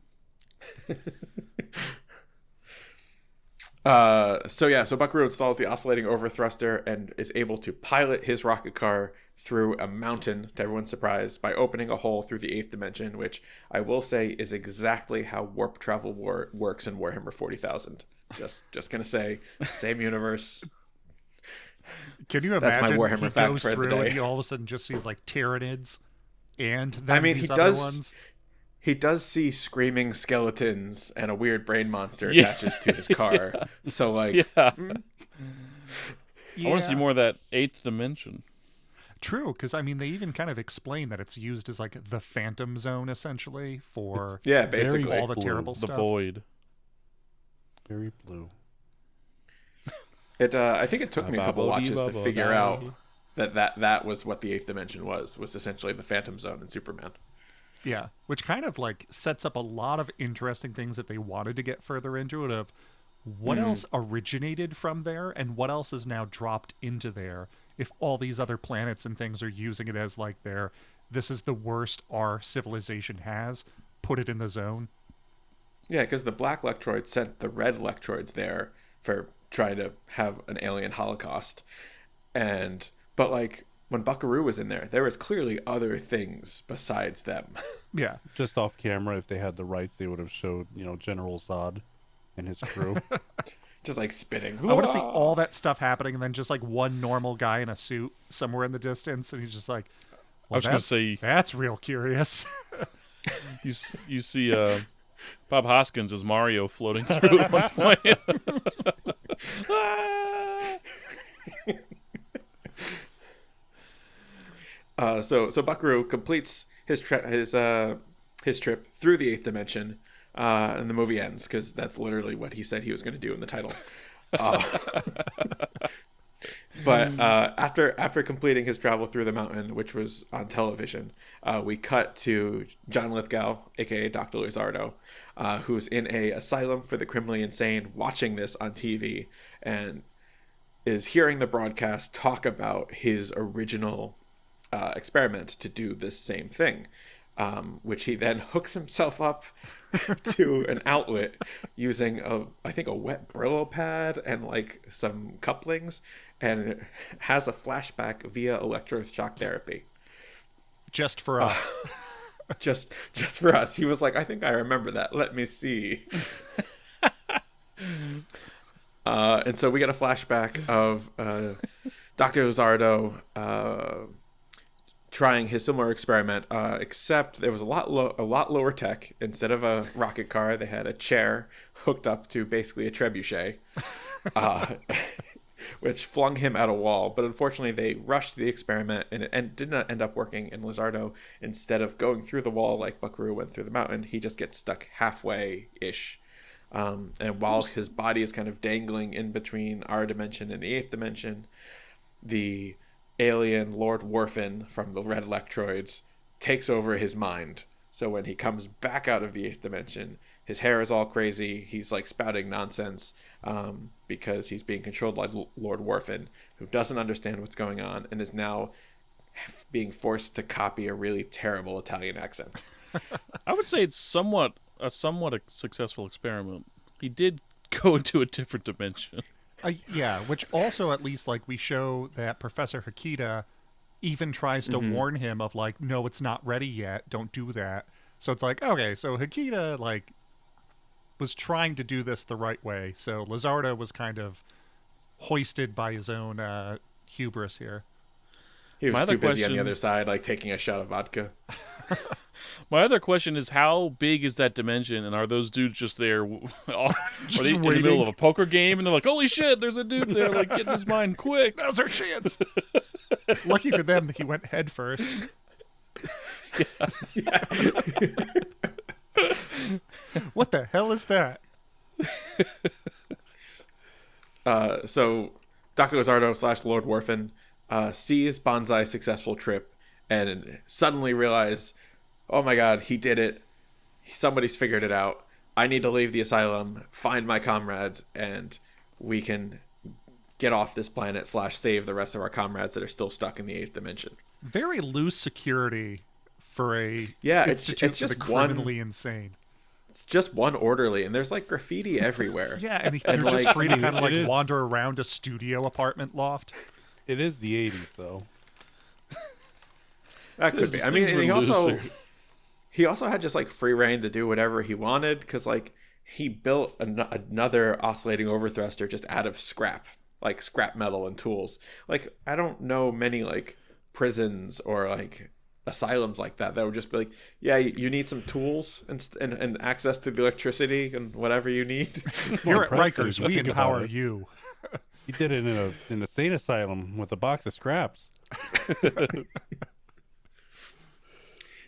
So Buckaroo installs the oscillating overthruster and is able to pilot his rocket car through a mountain, to everyone's surprise, by opening a hole through the 8th dimension, which I will say is exactly how warp travel works in Warhammer 40,000. Just gonna say, same universe. Can you imagine? That's my Warhammer he fact goes for the through day. and he all of a sudden just sees like Tyranids, and then these other ones. He does see screaming skeletons, and a weird brain monster attaches to his car. Yeah. So, like... Yeah. Yeah. I want to see more of that 8th dimension. True, because I mean, they even kind of explain that it's used as like the Phantom Zone, essentially, for basically all the terrible The stuff. void. Very blue. I think it took me a couple watches to figure out that was what the 8th dimension was essentially the Phantom Zone in Superman. Yeah, which kind of like sets up a lot of interesting things that they wanted to get further into it, of what else originated from there and what else is now dropped into there, if all these other planets and things are using it as like this is the worst our civilization has, put it in the zone. Yeah, because the black Lectroids sent the red Lectroids there for trying to have an alien holocaust. But like, when Buckaroo was in there was clearly other things besides them. Yeah. Just off camera, if they had the rights, they would have showed, General Zod and his crew. Just like spitting. I want to see all that stuff happening, and then just like one normal guy in a suit somewhere in the distance, and he's just like, well, I was going to say... That's real curious. You see Bob Hoskins as Mario floating through at one point. So Buckaroo completes his trip through the 8th dimension, and the movie ends because that's literally what he said he was going to do in the title. But after completing his travel through the mountain, which was on television, we cut to John Lithgow, aka Dr. Lizardo, who's in a asylum for the criminally insane, watching this on TV, and is hearing the broadcast talk about his original experiment to do this same thing, which he then hooks himself up to an outlet using I think a wet Brillo pad and like some couplings, and has a flashback via electroshock therapy. Just for us. Just for us. He was like, I think I remember that. Let me see. And so we get a flashback of Dr. Lizardo trying his similar experiment, except there was a lot lower tech. Instead of a rocket car, they had a chair hooked up to basically a trebuchet, which flung him at a wall. But unfortunately, they rushed the experiment, and it did not end up working. And Lizardo, instead of going through the wall like Buckaroo went through the mountain, he just gets stuck halfway-ish. And while his body is kind of dangling in between our dimension and the 8th dimension, the alien Lord Worfen from the red Lectroids takes over his mind. So when he comes back out of the 8th dimension, his hair is all crazy. He's like spouting nonsense because he's being controlled by Lord Worfen, who doesn't understand what's going on and is now being forced to copy a really terrible Italian accent. I would say it's somewhat a successful experiment. He did go into a different dimension. Yeah, which also at least like we show that Professor Hakita even tries to warn him of like, no, it's not ready yet. Don't do that. So it's like, okay, so Hakita like was trying to do this the right way. So Lizardo was kind of hoisted by his own hubris here. He was My too other busy on the question- other side, like taking a shot of vodka. My other question is, how big is that dimension, and are those dudes just there? Are they in the middle waiting. of a poker game, and they're like, "Holy shit, there's a dude there, like getting his mind quick." Now's our chance. Lucky for them, he went head first. What the hell is that? So Dr. Lizardo / Lord Warfin sees Bonzai's successful trip and suddenly realizes, oh my god, he did it. Somebody's figured it out. I need to leave the asylum, find my comrades, and we can get off this planet / save the rest of our comrades that are still stuck in the 8th dimension. Very loose security for a It's institute just for the criminally insane. It's just one orderly, and there's like graffiti everywhere. Yeah, and they're just like, free to kind of like it is. wander around a studio apartment loft. It is the 80s, though. That could be. I mean, Things and were he also had just like free reign to do whatever he wanted, because like he built another oscillating overthruster just out of scrap metal and tools. Like, I don't know many like prisons or like asylums like that would just be like, yeah, you need some tools and access to the electricity and whatever you need. Here at impressive Rikers, if you we think about empower it. you. He did it in an insane asylum with a box of scraps.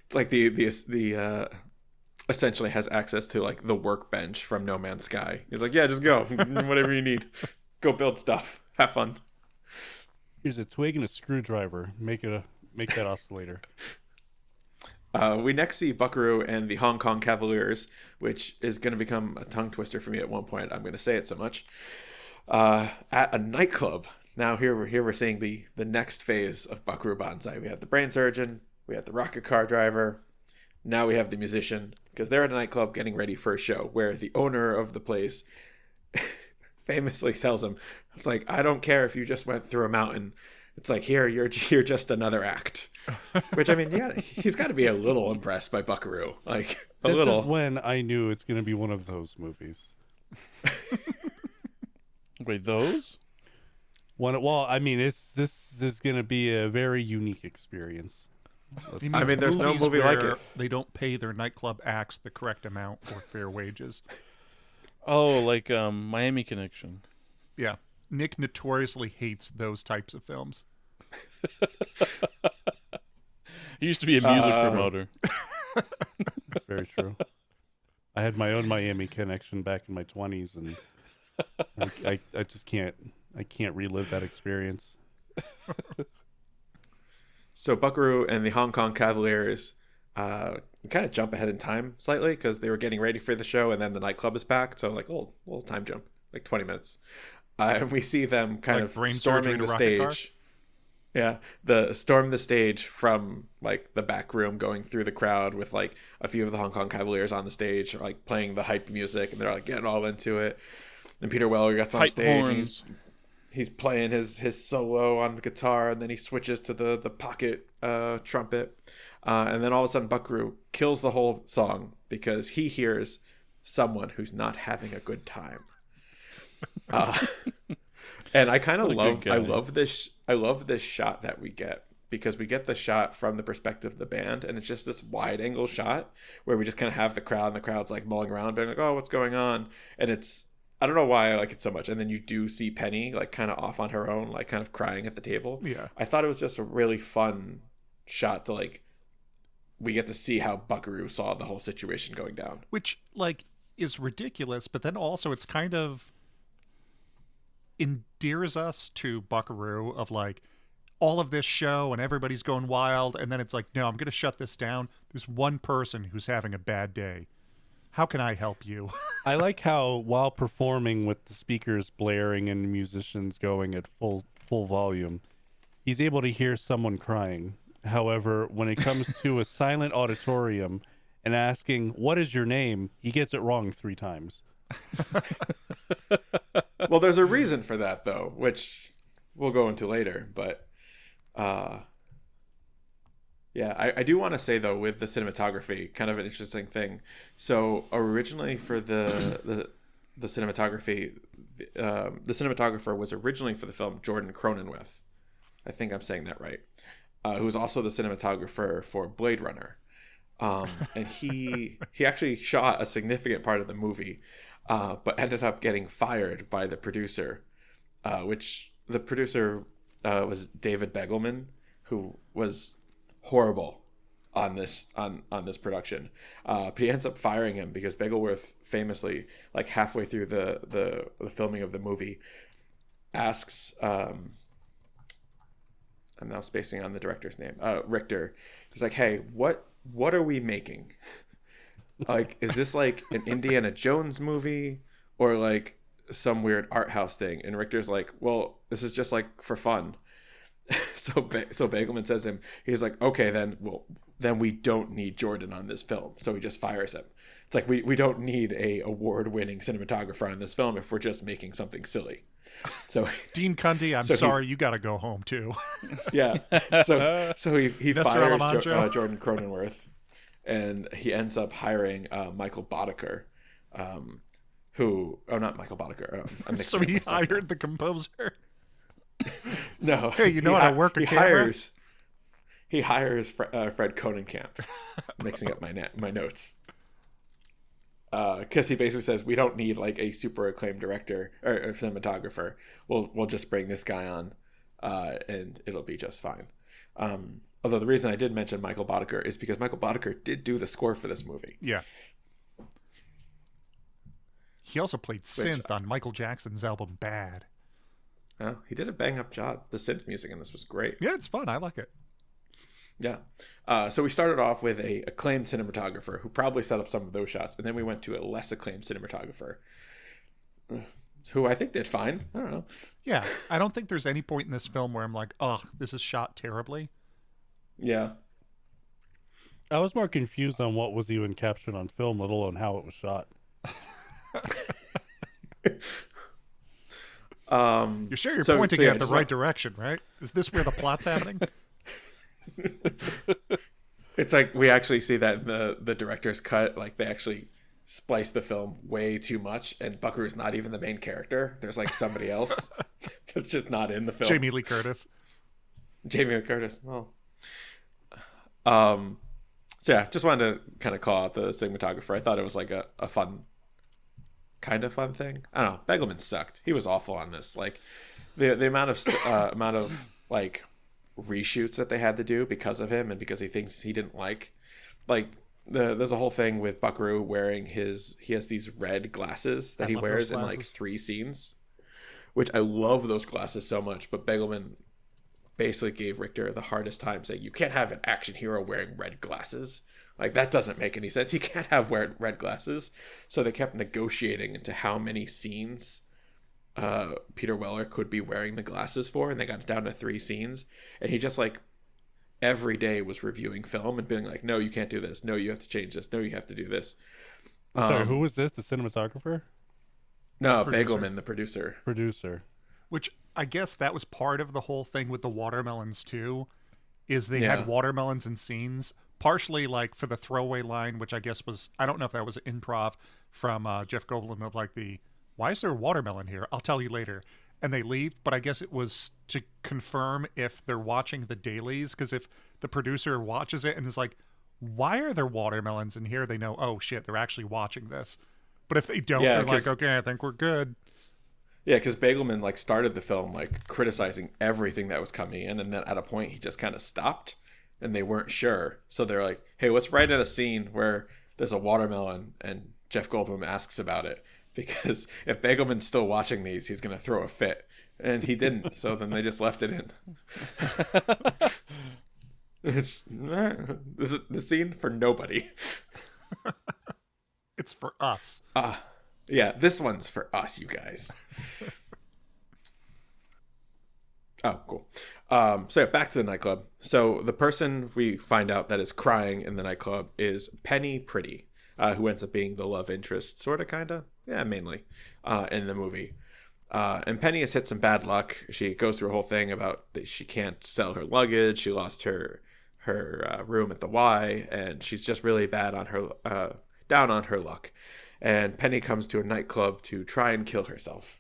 It's like the essentially has access to like the workbench from No Man's Sky. He's like, yeah, just go, whatever you need, go build stuff, have fun. Here's a twig and a screwdriver. Make that oscillator. We next see Buckaroo and the Hong Kong Cavaliers, which is going to become a tongue twister for me at one point. I'm going to say it so much. At a nightclub. Now here we're seeing the next phase of Buckaroo Banzai. We have the brain surgeon, we have the rocket car driver, now we have the musician, because they're at a nightclub getting ready for a show where the owner of the place famously tells him, it's like, I don't care if you just went through a mountain. It's like, here, you're just another act. Which, I mean, yeah, he's got to be a little impressed by Buckaroo. Like, This little. is when I knew it's going to be one of those movies. Wait, those? Well, I mean, this is going to be a very unique experience. He I means mean, there's no movies movie like where it. They don't pay their nightclub acts the correct amount or fair wages. Oh, like Miami Connection. Yeah. Nick notoriously hates those types of films. He used to be a music promoter. Very true. I had my own Miami Connection back in my 20s, and I just can't relive that experience. So Buckaroo and the Hong Kong Cavaliers kind of jump ahead in time slightly because they were getting ready for the show, and then the nightclub is back. So like a little time jump, like 20 minutes. And we see them kind Like of brain storming surgery to the rocket car? stage. Yeah, storm the stage from like the back room, going through the crowd with like a few of the Hong Kong Cavaliers on the stage, like playing the hype music, and they're like getting all into it. And Peter Weller gets on Hype stage. horns. He's playing his solo on the guitar, and then he switches to the pocket trumpet, and then all of a sudden Buckaroo kills the whole song because he hears someone who's not having a good time. And I kind of What a love good guy. I love this shot that we get, because we get the shot from the perspective of the band, and it's just this wide angle shot where we just kind of have the crowd, and the crowd's like mulling around being like, oh, what's going on? And it's, I don't know why I like it so much. And then you do see Penny like kind of off on her own, like kind of crying at the table. Yeah. I thought it was just a really fun shot to like, we get to see how Buckaroo saw the whole situation going down. Which, like, is ridiculous, but then also it's kind of endears us to Buckaroo of like all of this show and everybody's going wild, and then it's like, no, I'm going to shut this down. There's one person who's having a bad day. How can I help you? I like how while performing with the speakers blaring and musicians going at full volume, he's able to hear someone crying. However, when it comes to a silent auditorium and asking, what is your name? He gets it wrong 3 times. Well, there's a reason for that though, which we'll go into later, but yeah, I do want to say though, with the cinematography, kind of an interesting thing. So originally for the cinematography, the cinematographer was originally for the film Jordan Cronenweth. I think I'm saying that right. who was also the cinematographer for Blade Runner. And he actually shot a significant part of the movie, but ended up getting fired by the producer, which the producer was David Begelman, who was horrible on this production. But he ends up firing him because Begelworth famously, like halfway through the filming of the movie, asks, I'm now spacing on the director's name, Richter. He's like, hey, what are we making? Like, is this like an Indiana Jones movie or like some weird art house thing? And Richter's like, well, this is just like for fun. So Begelman says to him, he's like, okay, then we don't need Jordan on this film. So he just fires him. It's like, we don't need a award-winning cinematographer on this film if we're just making something silly. So Dean Cundy, I'm sorry, you got to go home too. Yeah. So he fires Alejandro. Jordan Cronenworth, and he ends up hiring Michael Boddicker, not Michael Boddicker. So he hired the composer. No. Hey, you know how to work a camera? He hires Fred Konenkamp. Mixing up my notes. Because he basically says, we don't need like a super acclaimed director or cinematographer. We'll just bring this guy on, and it'll be just fine. Although the reason I did mention Michael Boddicker is because Michael Boddicker did do the score for this movie. Yeah. He also played synth on Michael Jackson's album Bad. Oh, he did a bang-up job. The synth music in this was great. Yeah, it's fun. I like it. Yeah. So we started off with a acclaimed cinematographer who probably set up some of those shots, and then we went to a less acclaimed cinematographer who I think did fine. I don't know. Yeah, I don't think there's any point in this film where I'm like, oh, this is shot terribly. Yeah. I was more confused on what was even captured on film, let alone how it was shot. You're sure you're pointing at the right direction, right? Is this where the plot's happening? It's like we actually see that in the director's cut. Like they actually splice the film way too much, and Buckaroo's not even the main character. There's like somebody else that's just not in the film. Jamie Lee Curtis. Well, so yeah, just wanted to kind of call out the cinematographer. I thought it was like a fun thing. I don't know. Begelman sucked. He was awful on this. Like the amount of like reshoots that they had to do because of him and because he thinks he didn't like there's a whole thing with Buckaroo wearing he has these red glasses that he wears in like 3 scenes, which I love those glasses so much, but Begelman basically gave Richter the hardest time saying, you can't have an action hero wearing red glasses. Like, that doesn't make any sense. He can't have red glasses. So they kept negotiating into how many scenes Peter Weller could be wearing the glasses for, and they got it down to 3 scenes. And he just, like, every day was reviewing film and being like, no, you can't do this. No, you have to change this. No, you have to do this. Sorry, who was this? The cinematographer? No, Begelman, the producer. Which I guess that was part of the whole thing with the watermelons too, is they had watermelons in scenes, partially like for the throwaway line, which I guess was, I don't know if that was improv from Jeff Goldblum of like why is there a watermelon here? I'll tell you later. And they leave, but I guess it was to confirm if they're watching the dailies, because if the producer watches it and is like, why are there watermelons in here? They know, oh shit, they're actually watching this. But if they don't, they're like, okay, I think we're good. Yeah, because Begelman like started the film like criticizing everything that was coming in, and then at a point he just kind of stopped, and they weren't sure, so they're like, "Hey, let's write in a scene where there's a watermelon," and Jeff Goldblum asks about it because if Begelman's still watching these, he's gonna throw a fit, and he didn't. So then they just left it in. This is the scene for nobody. It's for us. Yeah, this one's for us, you guys. Oh, cool. So yeah, back to the nightclub. So the person we find out that is crying in the nightclub is Penny Pretty, who ends up being the love interest, sort of, kind of. Yeah, mainly, in the movie. And Penny has hit some bad luck. She goes through a whole thing about that she can't sell her luggage. She lost her room at the Y, and she's just really bad on her, down on her luck. And Penny comes to a nightclub to try and kill herself.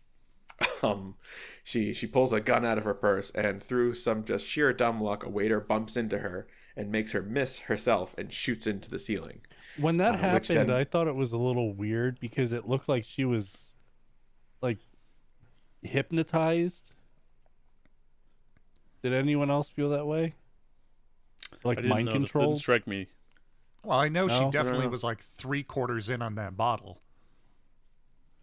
She pulls a gun out of her purse, and through some just sheer dumb luck, a waiter bumps into her and makes her miss herself and shoots into the ceiling. When that happened, then... I thought it was a little weird because it looked like she was like hypnotized. Did anyone else feel that way? Like mind control? Didn't strike me. Well, I know she No? definitely was like 3/4 in on that bottle.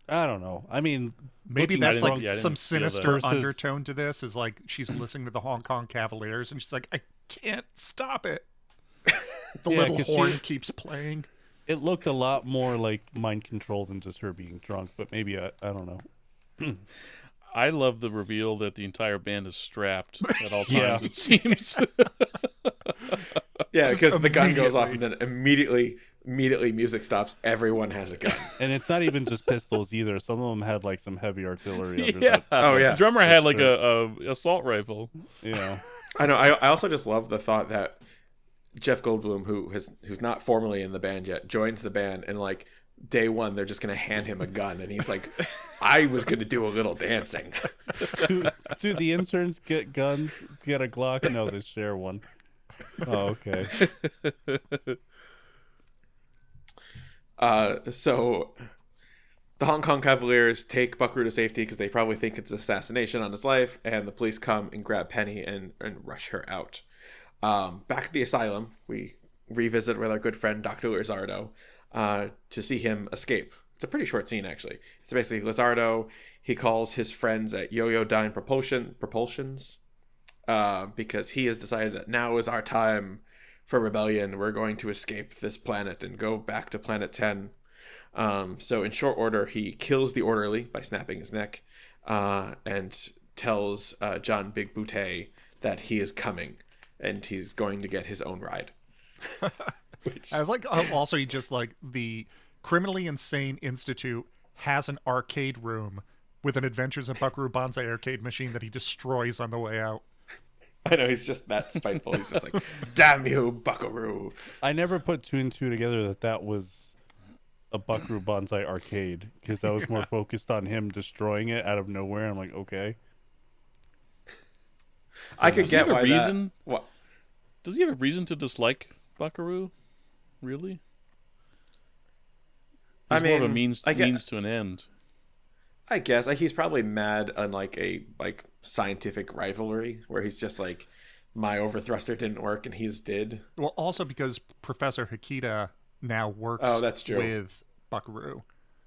I don't know. I mean, Maybe looking that's at like I didn't some feel that. sinister Versus- undertone to this. Is like she's listening to the Hong Kong Cavaliers, and she's like, I can't stop it. The Yeah, little 'cause horn she- keeps playing. it looked a lot more like mind control than just her being drunk. But maybe I don't know. I love the reveal that the entire band is strapped at all times. Yeah. It seems. Yeah, Just because the gun goes off, immediately. and then immediately music stops. Everyone has a gun. And it's not even just pistols either. Some of them had like some heavy artillery under Yeah. that. Oh, yeah. The drummer had That's like true. a assault rifle. You know. I know. I also just love the thought that Jeff Goldblum, who's not formally in the band yet, joins the band, and like day one they're just gonna hand him a gun, and he's like, I was gonna do a little dancing. Do the interns get guns? Get a Glock? No, they share one. Oh, okay. So the Hong Kong Cavaliers take Buckaroo to safety because they probably think it's assassination on his life, and the police come and grab Penny and rush her out. Back at the asylum, we revisit with our good friend Dr. Lizardo to see him escape. It's a pretty short scene, actually. It's basically Lizardo. He calls his friends at Yo-Yo Dine Propulsions because he has decided that now is our time for rebellion. We're going to escape this planet and go back to Planet 10. So in short order, he kills the orderly by snapping his neck and tells John Big Boutte that he is coming and he's going to get his own ride. I was like, also, he just like the Criminally Insane Institute has an arcade room with an Adventures of Buckaroo Banzai arcade machine that he destroys on the way out. I know, he's just that spiteful. He's just like, damn you, Buckaroo. I never put two and two together that was a Buckaroo Banzai arcade because I was more focused on him destroying it out of nowhere. I'm like, okay. I could Does he get have a why reason? that... What? Does he have a reason to dislike Buckaroo? Really? He's more of a means to an end. I guess he's probably mad on like a scientific rivalry where he's just like, my overthruster didn't work and his did. Well, also because Professor Hikita now works that's true. with Buckaroo.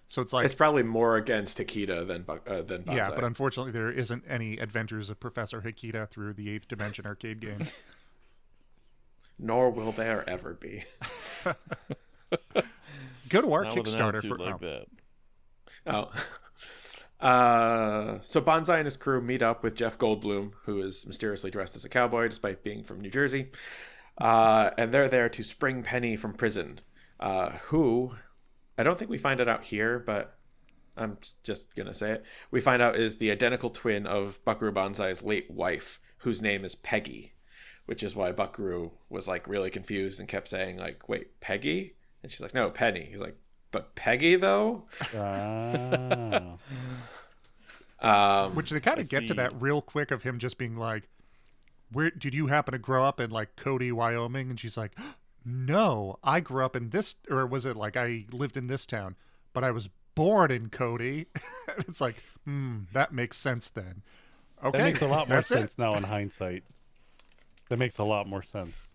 So it's like It's probably more against Takeda than Banzai. yeah, but unfortunately there isn't any Adventures of Professor Hikita through the 8th Dimension arcade game. Nor will there ever be. Go to our Not with an Kickstarter attitude for like that. So Bonzai and his crew meet up with Jeff Goldblum, who is mysteriously dressed as a cowboy despite being from New Jersey. And they're there to spring Penny from prison, who I don't think we find it out here, but I'm just going to say it. We find out is the identical twin of Buckaroo Banzai's late wife, whose name is Peggy, which is why Buckaroo was like really confused and kept saying like, wait, Peggy? And she's like, no, Penny. He's like, but Peggy though? Which they kind of get to that real quick of him just being like, where did you happen to grow up in like Cody, Wyoming? And she's like, no, I grew up in this, or was it like I lived in this town, but I was born in Cody. It's like, that makes sense then. Okay. That makes a lot more that's sense it. now in hindsight. That makes a lot more sense.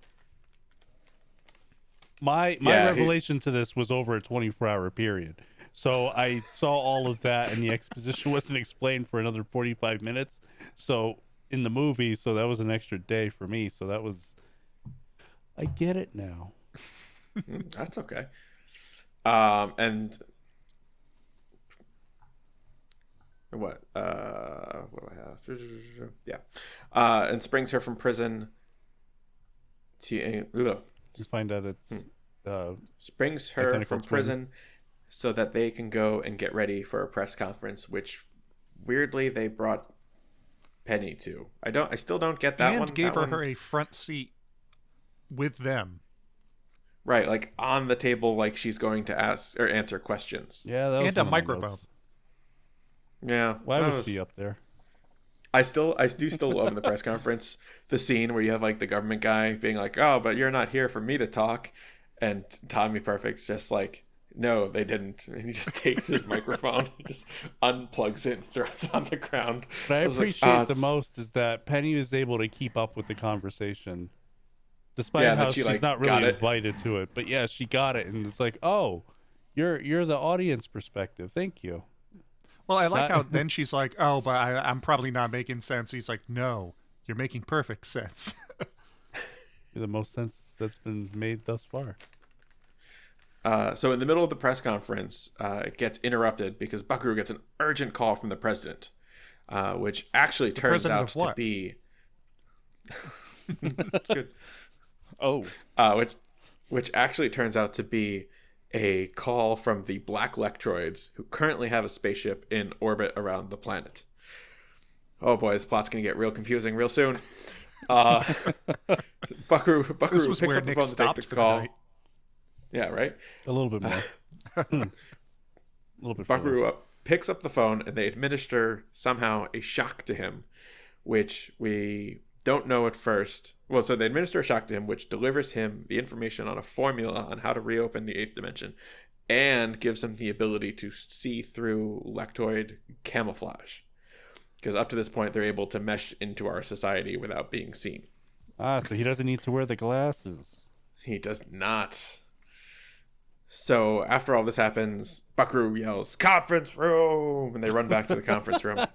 My revelation to this was over a 24-hour period. So I saw all of that and the exposition wasn't explained for another 45 minutes. So in the movie, so that was an extra day for me. So that was, I get it now. That's okay. And what do I have? Yeah. And springs her from prison to You find out it's springs her identical from twin. prison so that they can go and get ready for a press conference, which weirdly they brought Penny to. I still don't get that and one. gave that her one. a front seat with them. Right, like on the table, like she's going to ask or answer questions. Yeah, that was And a one of my microphone. notes. Yeah. Why that was she up there? I do still love in the press conference the scene where you have like the government guy being like, "Oh, but you're not here for me to talk," and Tommy Perfect's just like, "No, they didn't." And he just takes his microphone, just unplugs it, and throws it on the ground. What I was like, appreciate the most is that Penny was able to keep up with the conversation, despite Yeah, how that she, she's like, not got really it. invited to it. But yeah, she got it, and it's like, oh, you're the audience perspective. Thank you. Well, I like how then she's like, "Oh, but I'm probably not making sense." He's like, "No, you're making perfect sense." You're the most sense that's been made thus far. So in the middle of the press conference, it gets interrupted because Buckaroo gets an urgent call from the president, which actually turns president out of what? to be good. Oh, Which actually turns out to be a call from the Black Lectroids, who currently have a spaceship in orbit around the planet. Oh boy, this plot's gonna get real confusing real soon. Buckaroo This was picks where up the Nick phone to take stopped the for the call. night. Yeah, right. A little bit more. A little bit. Buckaroo picks up the phone and they administer somehow a shock to him, which we don't know at first. Well, so they administer a shock to him, which delivers him the information on a formula on how to reopen the eighth dimension and gives him the ability to see through lectoid camouflage. Because up to this point, they're able to mesh into our society without being seen. Ah, so he doesn't need to wear the glasses. He does not. So after all this happens, Buckaroo yells, "Conference room!" And they run back to the conference room.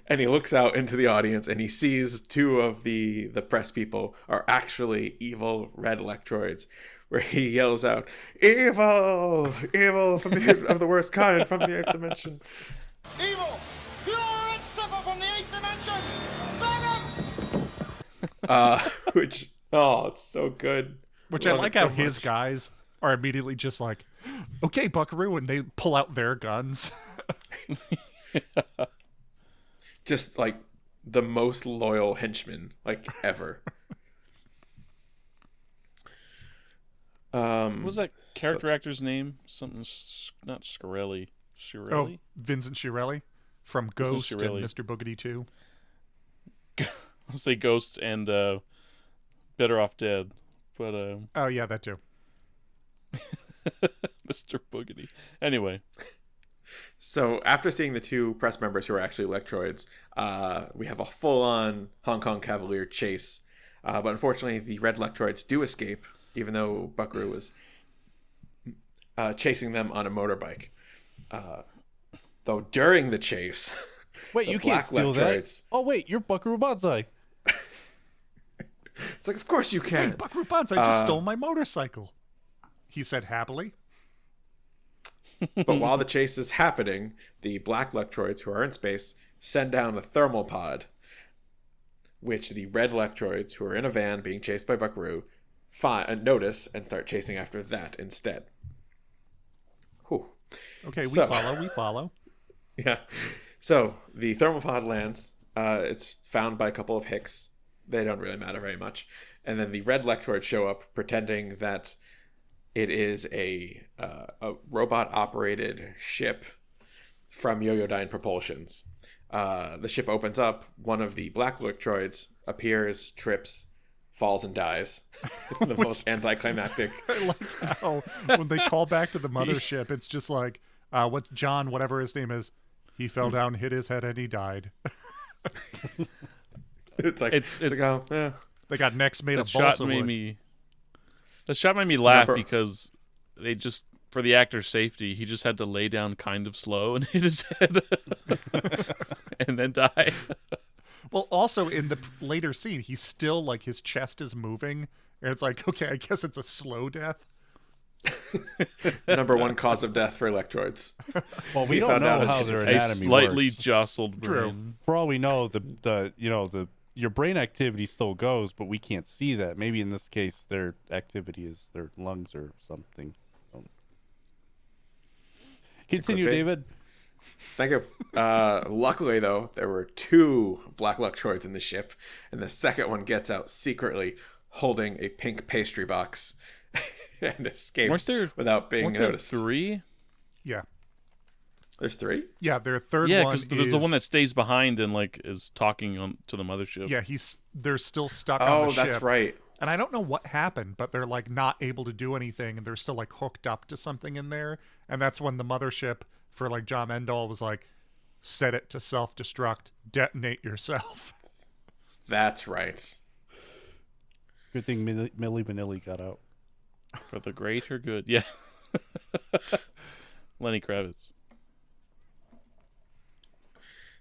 And he looks out into the audience and he sees two of the press people are actually evil red electroids, where he yells out, "Evil! Evil from of the worst kind from the eighth dimension." Evil! Pure and simple from the eighth dimension! Which, oh, it's so good. Which I Love like it how so his much. guys are immediately just like, "Okay, Buckaroo," and they pull out their guns. Just like the most loyal henchman like ever. what was that character actor's name? Something not Shirelli. Oh, Shirelli? Vincent Shirelli from Ghost and Shirelli. Mr. Boogedy 2. I'll say Ghost and Better Off Dead, but Oh yeah, that too. Mr. Boogedy. Anyway, So after seeing the two press members who are actually electroids, we have a full-on Hong Kong Cavalier chase. But unfortunately, the red electroids do escape, even though Buckaroo was chasing them on a motorbike. Though during the chase, Wait, the you can't black steal electroids- that. Oh wait, you're Buckaroo Banzai. It's like, of course you Hey, can. Buckaroo Banzai just stole my motorcycle, he said happily. But while the chase is happening, the black electroids who are in space send down a thermal pod, which the red electroids who are in a van being chased by Buckaroo notice and start chasing after that instead. Whew. Okay, we So- follow. Yeah. So the thermal pod lands. It's found by a couple of Hicks. They don't really matter very much. And then the red electroids show up pretending that it is a robot-operated ship from Yoyodyne Propulsions. The ship opens up. One of the black electroids appears, trips, falls, and dies. The most anticlimactic. I like how when they call back to the mothership, it's just like, what's John, whatever his name is, he fell down, hit his head, and he died. It's like, It's- like, oh, yeah. They got necks made that of shot balsa made wood. me. That shot made me laugh Remember- because they just, for the actor's safety, he just had to lay down kind of slow and hit his head, and then die. Well, also in the later scene, he's still like his chest is moving, and it's like, okay, I guess it's a slow death. Number one cause of death for electroids. Well, we We don't found out know it's how just their a A anatomy slightly works. jostled True. brain. For all we know, the your brain activity still goes, but we can't see that. Maybe in this case, their activity is their lungs or something. Continue, be. David. Thank you. Luckily, though, there were two black electroids in the ship, and the second one gets out secretly holding a pink pastry box and escapes Weren't there without being Weren't there noticed. 3? Yeah. There's 3? Yeah, their third Yeah, one because there's the one that stays behind and like is talking to the mothership. Yeah, they're still stuck on the ship. Oh, that's right. And I don't know what happened, but they're like not able to do anything, and they're still like hooked up to something in there. And that's when the mothership for like John Endall was like, set it to self-destruct, detonate yourself. That's right. Good thing Milli Vanilli got out. For the greater good. Yeah. Lenny Kravitz.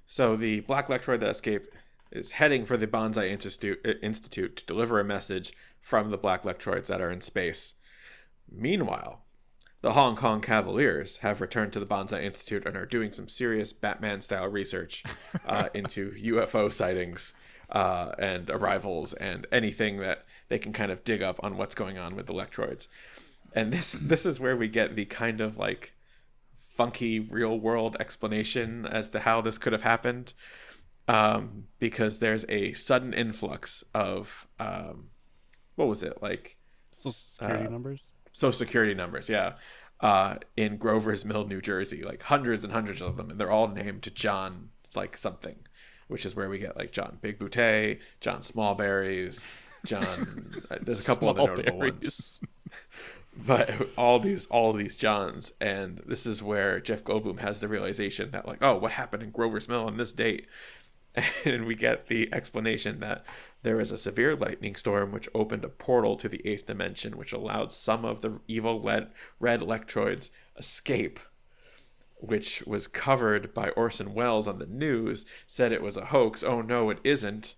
So the Black Lectroid that escaped is heading for the Bonzai Institute to deliver a message from the Black Lectroids that are in space. Meanwhile, the Hong Kong Cavaliers have returned to the Bonzai Institute and are doing some serious Batman-style research into UFO sightings and arrivals and anything that they can kind of dig up on what's going on with the Lectroids. And this is where we get the kind of like funky real-world explanation as to how this could have happened. Because there's a sudden influx of what was it like? Social Security numbers. Social Security numbers, yeah. In Grover's Mill, New Jersey, like hundreds and hundreds of them, and they're all named John like something, which is where we get like John Big Boutte, John Smallberries, John. There's a couple of the notable ones. But all these Johns, and this is where Jeff Goldblum has the realization that like, oh, what happened in Grover's Mill on this date? And we get the explanation that there was a severe lightning storm which opened a portal to the 8th dimension, which allowed some of the evil red Lectroids escape, which was covered by Orson Welles on the news, said it was a hoax. Oh no, it isn't.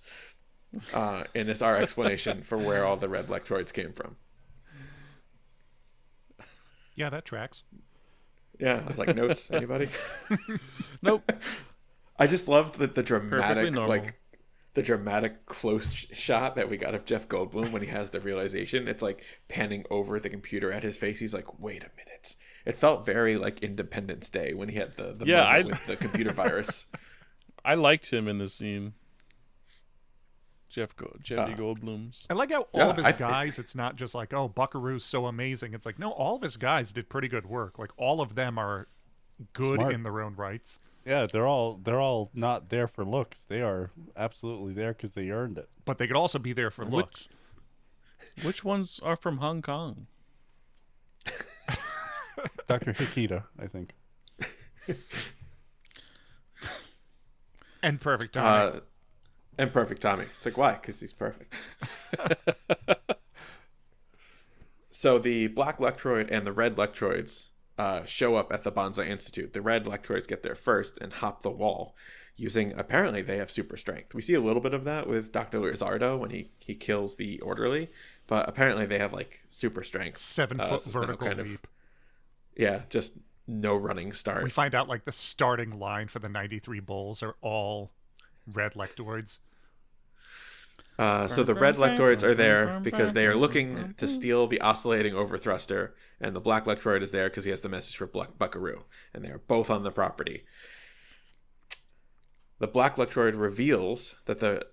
And it's our explanation for where all the red Lectroids came from. Yeah, that tracks. Yeah, I was like, notes, anybody? Nope. I just loved the dramatic close shot that we got of Jeff Goldblum when he has the realization. It's like panning over the computer at his face. He's like, wait a minute. It felt very like Independence Day when he had the moment with the computer virus. I liked him in this scene. Jeffy Goldblum's. I like how all of his guys, it's not just like, oh, Buckaroo's so amazing. It's like, no, all of his guys did pretty good work. Like all of them are good in their own rights. Yeah, they're all not there for looks. They are absolutely there because they earned it. But they could also be there for looks. Which ones are from Hong Kong? Dr. Hikita, I think. And Perfect Tommy. And Perfect Tommy. It's like, why? Because he's perfect. So the Black Lectroid and the Red Lectroids show up at the Bonzai Institute. The Red Lectroids get there first and hop the wall using, apparently they have super strength. We see a little bit of that with Dr. Lizardo when he kills the orderly, but apparently they have like super strength. 7-foot vertical leap. Yeah, just no running start. We find out like the starting line for the 93 Bulls are all Red Lectroids. So the Red Lectroids are there because they are looking to steal the oscillating overthruster, and the Black Lectroid is there because he has the message for Buckaroo, and they are both on the property. The Black Lectroid reveals that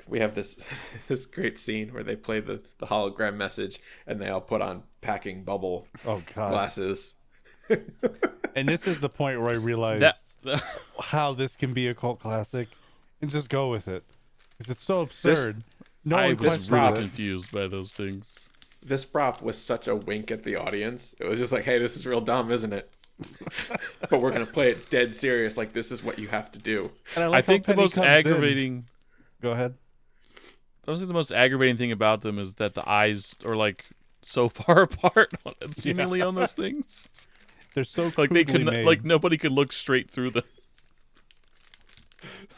we have this this great scene where they play the hologram message, and they all put on packing bubble glasses. And this is the point where I realized how this can be a cult classic, and just go with it. Because it's so absurd. I was really confused by those things. This prop was such a wink at the audience. It was just like, hey, this is real dumb, isn't it? But we're going to play it dead serious, like this is what you have to do. And I think the most aggravating... Go ahead. I think the most aggravating thing about them is that the eyes are like so far apart, seemingly on those things. They're so like they could made. like nobody could look straight through them.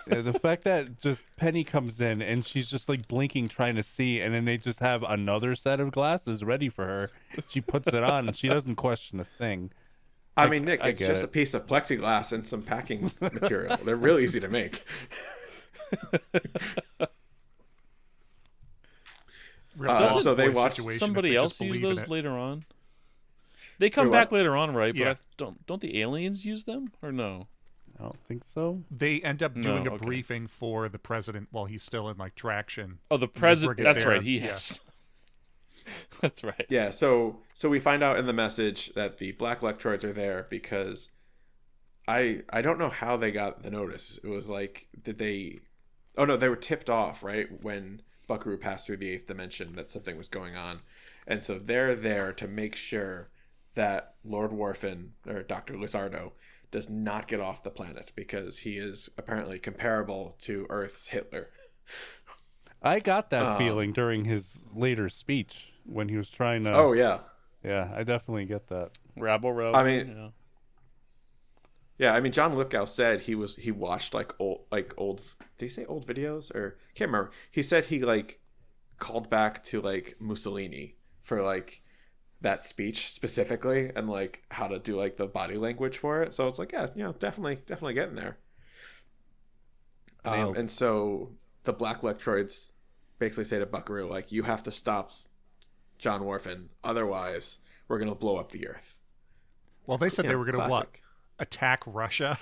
Yeah, the fact that just Penny comes in and she's just like blinking trying to see, and then they just have another set of glasses ready for her. She puts it on and she doesn't question a thing. I mean, Nick, it's just a piece of plexiglass and some packing material. They're real easy to make. So they watch somebody else use those later on. They come back later on, right? Yeah. But don't the aliens use them or no? I don't think so. They end up doing a briefing for the president while he's still in like traction. Oh, the president. That's right. He has. That's right. Yeah. So we find out in the message that the Black Lectroids are there because I don't know how they got the notice. It was like, did they? Oh no, they were tipped off right when Buckaroo passed through the 8th dimension that something was going on, and so they're there to make sure that Lord Wharfin or Dr. Lizardo does not get off the planet because he is apparently comparable to Earth's Hitler. I got that feeling during his later speech when he was trying to. Oh yeah, yeah, I definitely get that. Rabble. I mean, yeah, I mean, John Lithgow said he watched like old. Did he say old videos or can't remember? He said he like called back to like Mussolini for like that speech specifically and like how to do like the body language for it. So it's like, yeah, definitely getting there. And so the Black Electroids basically say to Buckaroo, like, you have to stop John Wharfin, otherwise we're gonna blow up the Earth. Well, they said they were gonna classic. attack Russia.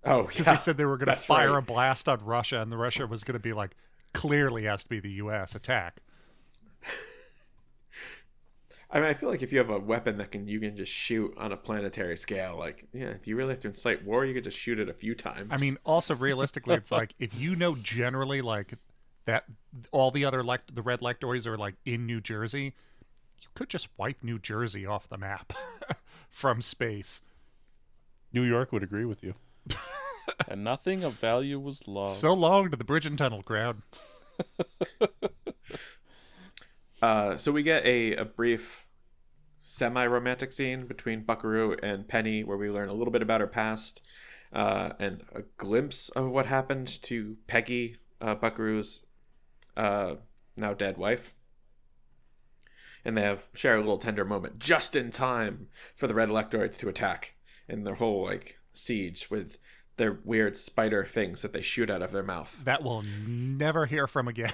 Oh, because yeah, he said they were going to fire right. a blast on Russia, and the Russia was going to be like, clearly has to be the U.S. attack. I mean, I feel like if you have a weapon that you can just shoot on a planetary scale, like, yeah, do you really have to incite war? You could just shoot it a few times. I mean, also realistically, it's like if you know generally like that all the other the red lectoids are like in New Jersey, you could just wipe New Jersey off the map from space. New York would agree with you. And nothing of value was lost. So long to the bridge and tunnel crowd. So we get a brief semi-romantic scene between Buckaroo and Penny where we learn a little bit about her past and a glimpse of what happened to Peggy, Buckaroo's now dead wife. And they share a little tender moment just in time for the Red Electroids to attack in their whole like siege with their weird spider things that they shoot out of their mouth. That we'll never hear from again.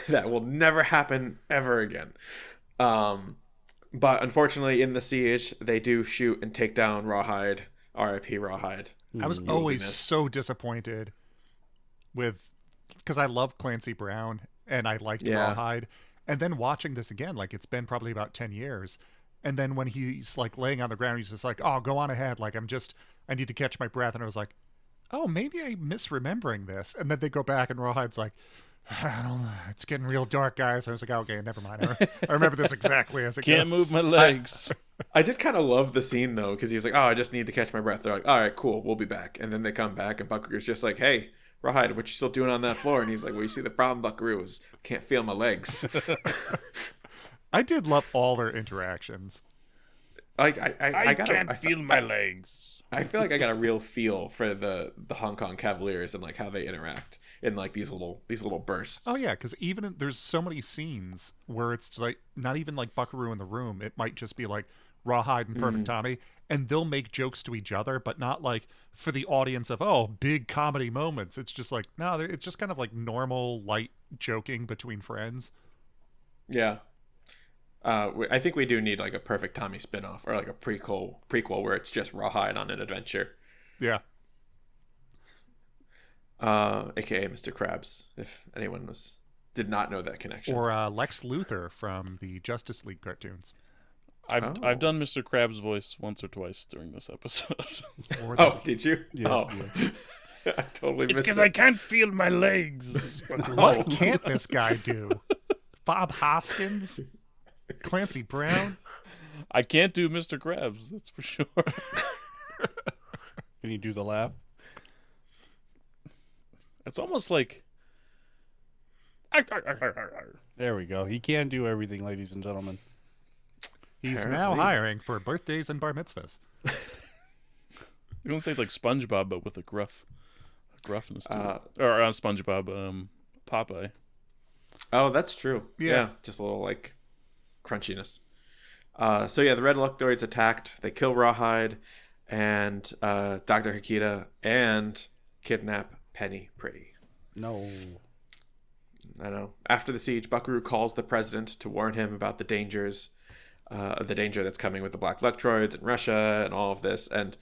That will never happen ever again. But unfortunately, in the siege, they do shoot and take down Rawhide. R.I.P. Rawhide. I was always so disappointed with, because I love Clancy Brown and I liked Rawhide. And then watching this again, like it's been probably about 10 years. And then when he's like laying on the ground, he's just like, oh, go on ahead. Like I need to catch my breath. And I was like, oh, maybe I'm misremembering this. And then they go back and Rawhide's like, I don't know. It's getting real dark, guys. I was like, oh, okay, never mind. I remember this exactly as it goes. Can't move my legs. I did kind of love the scene, though, because he's like, oh, I just need to catch my breath. They're like, all right, cool, we'll be back. And then they come back, and Buckaroo's just like, hey, Rawhide, what you still doing on that floor? And he's like, well, you see, the problem, Buckaroo, is I can't feel my legs. I did love all their interactions. I can't feel my legs. I feel like I got a real feel for the Hong Kong Cavaliers and like how they interact in like these little bursts. Oh yeah, because even there's so many scenes where it's like not even like Buckaroo in the room. It might just be like Rawhide and Perfect Tommy, and they'll make jokes to each other, but not like for the audience of big comedy moments. It's just like no, it's just kind of like normal light joking between friends. Yeah. I think we do need like a Perfect Tommy spinoff or like a prequel where it's just Rawhide on an adventure. Yeah. AKA Mr. Krabs, if anyone did not know that connection. Or Lex Luthor from the Justice League cartoons. I've done Mr. Krabs' voice once or twice during this episode. Oh, did you? Yeah. Yeah. I totally missed it. It's because I can't feel my legs. What can't this guy do? Bob Hoskins? Clancy Brown? I can't do Mr. Krabs, that's for sure. Can you do the laugh? It's almost like... There we go. He can do everything, ladies and gentlemen. He's now hiring for birthdays and bar mitzvahs. You're going to say it's like SpongeBob, but with a gruffness to it. Or on SpongeBob, Popeye. Oh, that's true. Yeah. Just a little like crunchiness. So yeah, the Red Electroids attacked. They kill Rawhide and Dr. Hikita and kidnap Penny Pretty. No. I know. After the siege, Buckaroo calls the president to warn him about the danger that's coming with the Black Electroids and Russia and all of this. And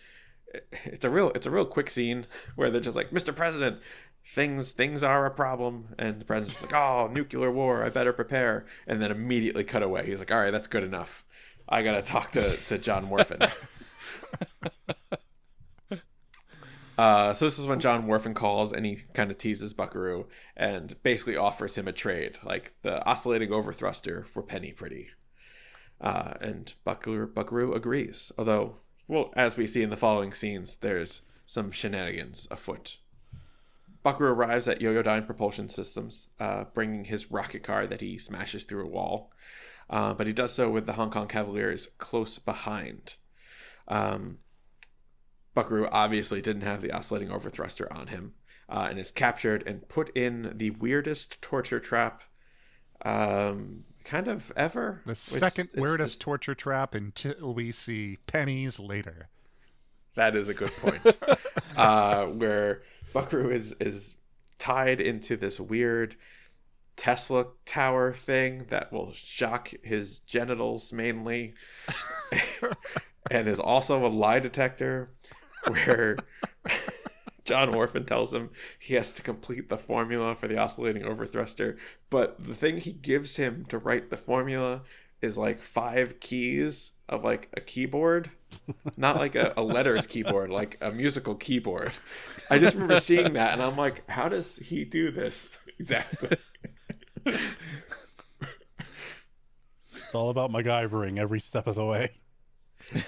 it's a real quick scene where they're just like, Mr. President, things are a problem. And the president's like, oh, nuclear war, I better prepare. And then immediately cut away. He's like, all right, that's good enough. I gotta talk to John Wharfin. So this is when John Worfen calls and he kind of teases Buckaroo and basically offers him a trade, like the oscillating overthruster for Penny Pretty. And Buckaroo agrees, although, well, as we see in the following scenes, there's some shenanigans afoot. Buckaroo arrives at Yoyodyne Propulsion Systems, bringing his rocket car that he smashes through a wall, but he does so with the Hong Kong Cavaliers close behind. Buckaroo obviously didn't have the oscillating overthruster on him, and is captured and put in the weirdest torture trap kind of ever. The second weirdest torture trap until we see pennies later. That is a good point. Where Buckaroo is tied into this weird Tesla tower thing that will shock his genitals mainly, and is also a lie detector, where John Worfen tells him he has to complete the formula for the oscillating overthruster, but the thing he gives him to write the formula is like 5 keys of like a keyboard, not like a letters keyboard, like a musical keyboard. I just remember seeing that and I'm like, how does he do this exactly? It's all about MacGyvering every step of the way.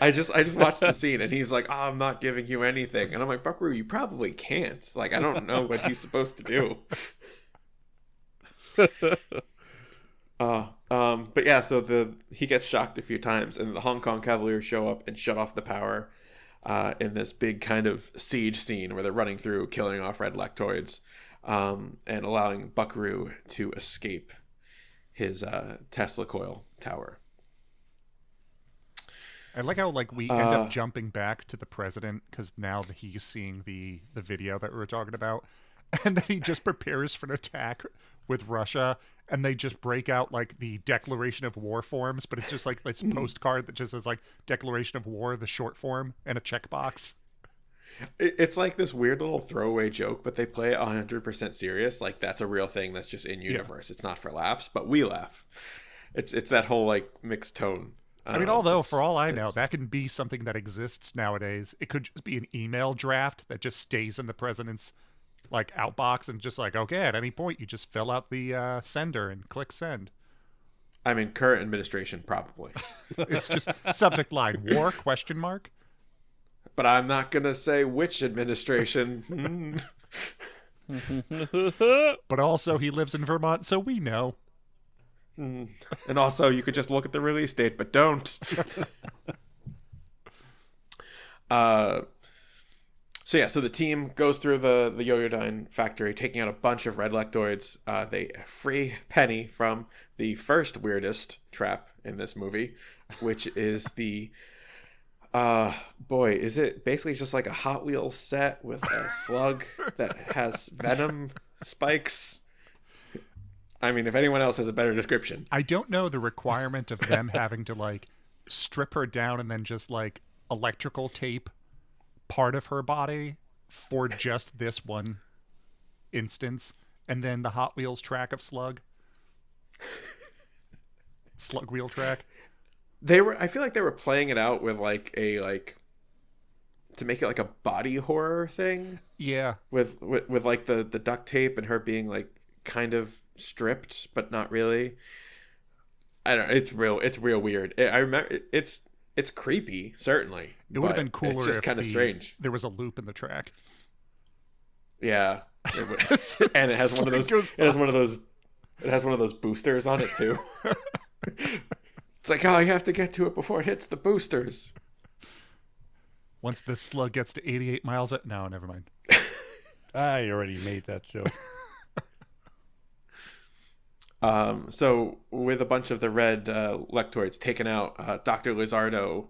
I just watched the scene and he's like, oh, I'm not giving you anything, and I'm like, Buckaroo, you probably can't. Like, I don't know what he's supposed to do. But yeah, so he gets shocked a few times, and the Hong Kong Cavaliers show up and shut off the power in this big kind of siege scene where they're running through, killing off red lectoids, and allowing Buckaroo to escape his Tesla coil tower. I like how we end up jumping back to the president because now that he's seeing the video that we were talking about, and then he just prepares for an attack with Russia, and they just break out like the declaration of war forms, but it's just like this postcard that just says like declaration of war, the short form, and a checkbox. It's like this weird little throwaway joke, but they play it 100% serious. Like, that's a real thing that's just in universe. Yeah. It's not for laughs, but we laugh. It's that whole like mixed tone. I mean, although for all I know, that can be something that exists nowadays. It could just be an email draft that just stays in the president's like outbox, and just like, okay, at any point you just fill out the sender and click send. I mean, current administration probably. It's just subject line war ? But I'm not gonna say which administration. But also, he lives in Vermont, so we know. And also, you could just look at the release date, but don't. So the team goes through the Yoyodyne factory, taking out a bunch of red lectoids. They free Penny from the first weirdest trap in this movie, which is the is it basically just like a Hot Wheels set with a slug that has venom spikes? I mean, if anyone else has a better description. I don't know the requirement of them having to like strip her down and then just like electrical tape part of her body for just this one instance, and then the Hot Wheels track of slug wheel track. I feel like they were playing it out with like to make it like a body horror thing. Yeah. With like the duct tape and her being like kind of stripped but not really. I don't know, it's real weird. I remember it's creepy, certainly. It would have been cooler. It's just kind of strange. There was a loop in the track. Yeah. And it has one of those it has one of those boosters on it too. It's like, oh, you have to get to it before it hits the boosters. Once the slug gets to 88 miles no, never mind. I already made that joke. So with a bunch of the red lectoids taken out, Dr. Lizardo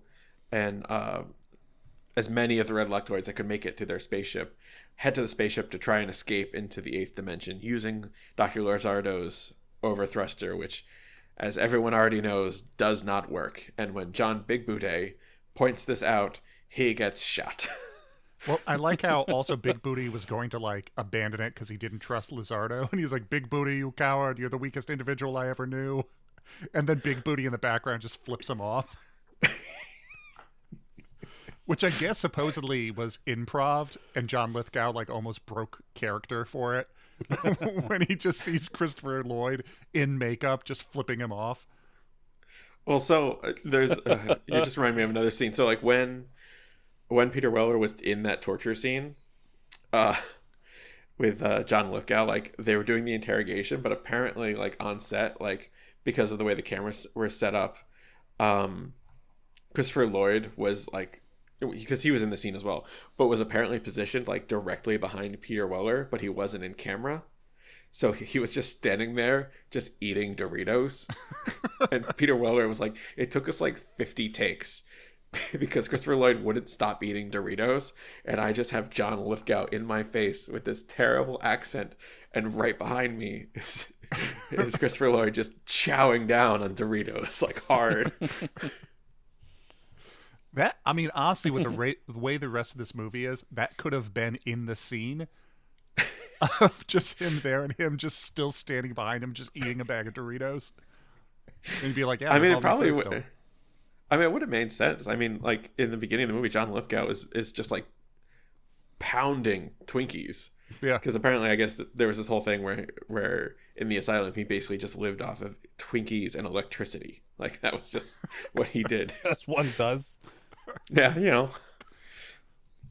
and as many of the red lectoids that could make it to their spaceship head to the spaceship to try and escape into the 8th dimension using Dr. Lizardo's overthruster, which, as everyone already knows, does not work. And when John Big Booty points this out, he gets shot. Well, I like how also Big Booty was going to like abandon it because he didn't trust Lizardo, and he's like, "Big Booty, you coward! You're the weakest individual I ever knew." And then Big Booty in the background just flips him off. Which I guess supposedly was improv, and John Lithgow like almost broke character for it when he just sees Christopher Lloyd in makeup just flipping him off. Well, so there's you just remind me of another scene. So like when Peter Weller was in that torture scene with John Lithgow, like they were doing the interrogation, but apparently like on set, like because of the way the cameras were set up, Christopher Lloyd was like, because he was in the scene as well, but was apparently positioned like directly behind Peter Weller, but he wasn't in camera. So he was just standing there, just eating Doritos. And Peter Weller was like, it took us like 50 takes because Christopher Lloyd wouldn't stop eating Doritos. And I just have John Lithgow in my face with this terrible accent. And right behind me is Christopher Lloyd just chowing down on Doritos like hard. That, I mean, honestly, with the way the rest of this movie is, that could have been in the scene of just him there and him just still standing behind him, just eating a bag of Doritos. And you'd be like, yeah, I mean, it probably would. I mean, it would have made sense. I mean, like in the beginning of the movie, John Lithgow is just like pounding Twinkies. Yeah. Because apparently, I guess there was this whole thing where in the asylum, he basically just lived off of Twinkies and electricity. Like that was just what he did. As one does. Yeah, you know.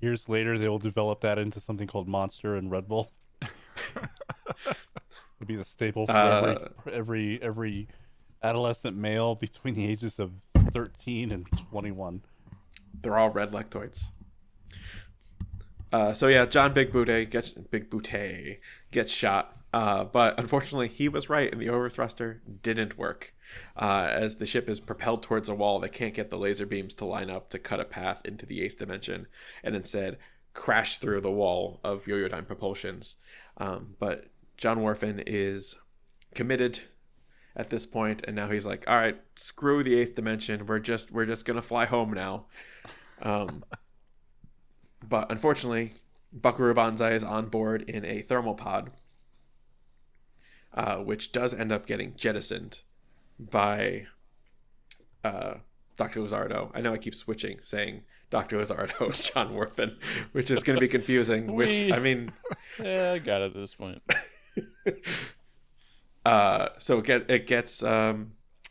Years later, they will develop that into something called Monster and Red Bull. It'd be the staple for every adolescent male between the ages of 13 and 21. They're all red Lectoids. So yeah, John Big Booty gets shot, but unfortunately he was right, and the overthruster didn't work. As the ship is propelled towards a wall, they can't get the laser beams to line up to cut a path into the 8th dimension, and instead crash through the wall of Yoyodyne propulsions. But John Worfen is committed at this point, and now he's like, all right, screw the 8th dimension. We're just gonna fly home now. But unfortunately, Buckaroo Banzai is on board in a thermal pod, which does end up getting jettisoned by Dr. Lizardo. I know I keep switching, saying Dr. Lizardo and John Worfen, which is going to be confusing. I mean, yeah, I got it at this point. So it gets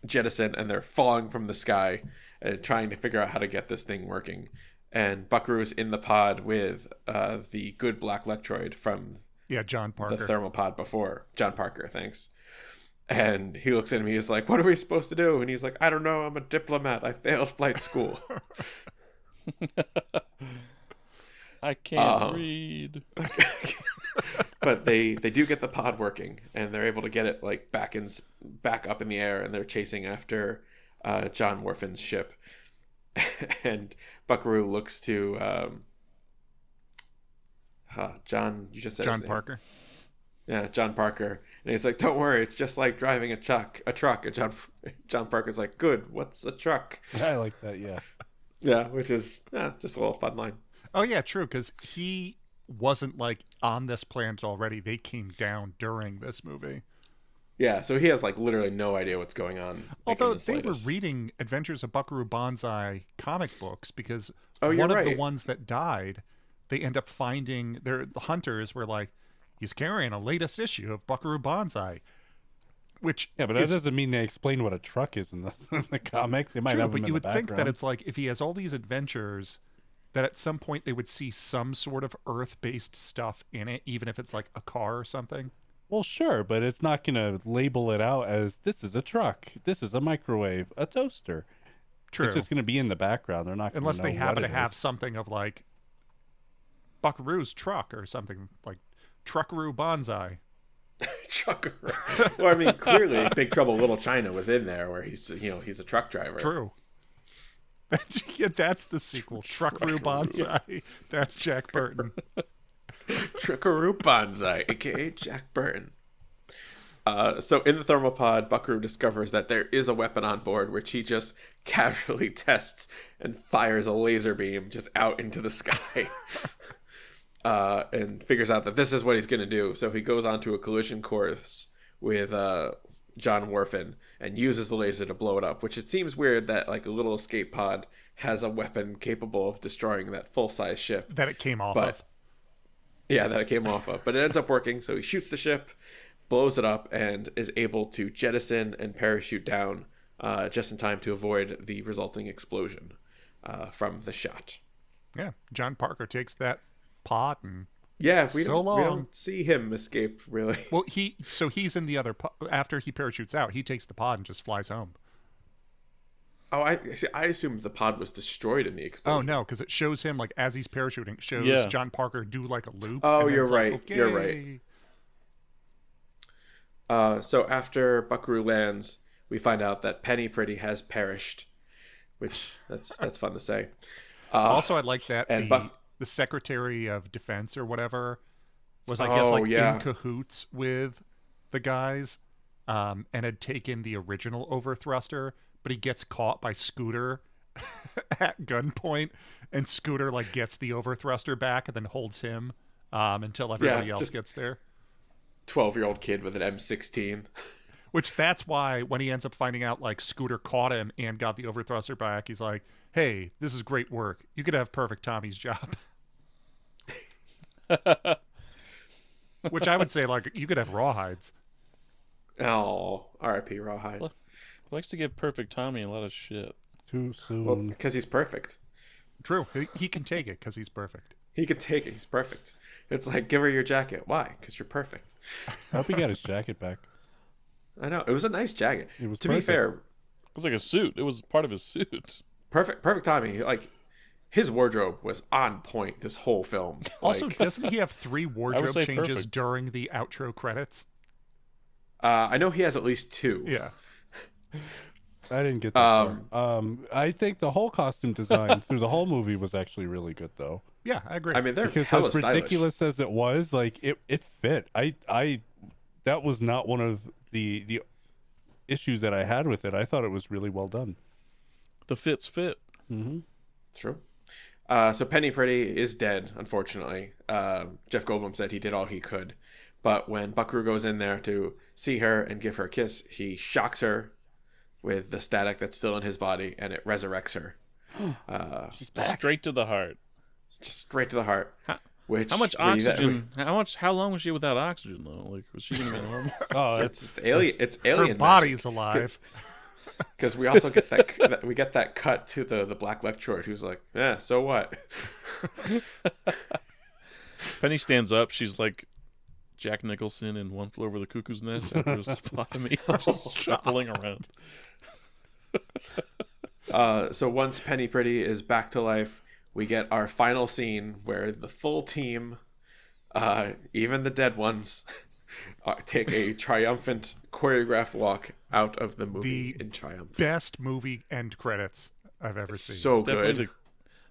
jettisoned, and they're falling from the sky and trying to figure out how to get this thing working. And Buckaroo's in the pod with the good black Lectroid from John Parker, the thermal pod before. John Parker, thanks. And he looks at me, he's like, what are we supposed to do? And he's like, I don't know, I'm a diplomat. I failed flight school. I can't read. But they do get the pod working, and they're able to get it like back up in the air, and they're chasing after John Worfen's ship. And Buckaroo looks to John. You just said John Parker. Yeah, John Parker, and he's like, "Don't worry, it's just like driving a truck." And John Parker's like, "Good, what's a truck?" I like that. Yeah. Yeah, which is just a little fun line. Oh yeah, true. Because he wasn't like on this planet already. They came down during this movie. Yeah, so he has like literally no idea what's going on. Although they were reading Adventures of Buckaroo Banzai comic books, because one of the ones that died, they end up finding. The hunters were like, he's carrying a latest issue of Buckaroo Banzai. Which but that doesn't mean they explain what a truck is in the comic. They might true, have but them you in the would think that background. it's like if he has all these adventures, that at some point they would see some sort of Earth-based stuff in it, even if it's like a car or something. Well, sure, but it's not going to label it out as this is a truck, this is a microwave, a toaster. True. It's just going to be in the background. They're not going to unless know they happen what to it have is. something of like Buckaroo's truck or something like Truckaroo Banzai. Truckaroo. Well, I mean, clearly, Big Trouble Little China was in there, where he's a truck driver. True. That's the sequel. Truckaroo Banzai. That's Jack Burton. Truckaroo Banzai, aka Jack Burton. So in the thermal pod, Buckaroo discovers that there is a weapon on board, which he just casually tests and fires a laser beam just out into the sky. And figures out that this is what he's going to do. So he goes onto a collision course with John Worfen and uses the laser to blow it up, which it seems weird that like a little escape pod has a weapon capable of destroying that full-size ship. That it came off of. Yeah, that it came off of. But it ends up working, so he shoots the ship, blows it up, and is able to jettison and parachute down just in time to avoid the resulting explosion from the shot. Yeah, John Parker takes that pod and we don't see him escape really. Well, he's in the other after he parachutes out, he takes the pod and just flies home. Oh, I assumed the pod was destroyed in the explosion. Oh no, because it shows him like as he's parachuting, it shows John Parker do like a loop. Oh, and you're right. Like, okay. You're right. So after Buckaroo lands, we find out that Penny Pretty has perished, which that's fun to say. Also, I like that and the Secretary of Defense or whatever was, I guess, in cahoots with the guys, and had taken the original overthruster, but he gets caught by Scooter at gunpoint, and Scooter like gets the overthruster back and then holds him until everybody else gets there. 12-year-old kid with an M16. Which that's why when he ends up finding out like Scooter caught him and got the overthruster back, he's like, hey, this is great work. You could have Perfect Tommy's job. Which I would say, like, you could have Rawhides. Oh, R.I.P. Rawhide. Likes to give Perfect Tommy a lot of shit. Too soon. Well, because he's perfect. True. He can take it because he's perfect. He can take it. He's perfect. It's like, give her your jacket. Why? Because you're perfect. I hope he got his jacket back. I know. It was a nice jacket. It was to perfect. be fair. It was like a suit. It was part of his suit. Perfect Tommy. Like, his wardrobe was on point this whole film. Also, like, doesn't he have 3 wardrobe changes perfect. during the outro credits? I know he has at least 2. Yeah. I didn't get that part. I think the whole costume design through the whole movie was actually really good, though. Yeah, I agree. I mean, they're because hella as stylish. ridiculous as it was, like it fit. I that was not one of the issues that I had with it. I thought it was really well done. The fits fit. Mm-hmm. It's true. So Penny Pretty is dead, unfortunately. Jeff Goldblum said he did all he could. But when Buckaroo goes in there to see her and give her a kiss, he shocks her with the static that's still in his body, and it resurrects her. She's back. Straight to the heart. Just straight to the heart. How much oxygen? How long was she without oxygen though? Like, was she gonna be normal? Oh, it's alien. It's alien. Her body's alive. Because we also get that cut to the black lecturer who's like, yeah, so what? Penny stands up. She's like Jack Nicholson in One Flew Over the Cuckoo's Nest after his lobotomy, just shuffling around. So once Penny Pretty is back to life, we get our final scene where the full team, even the dead ones, take a triumphant choreographed walk out of the movie in triumph. Best movie end credits I've ever seen. So good.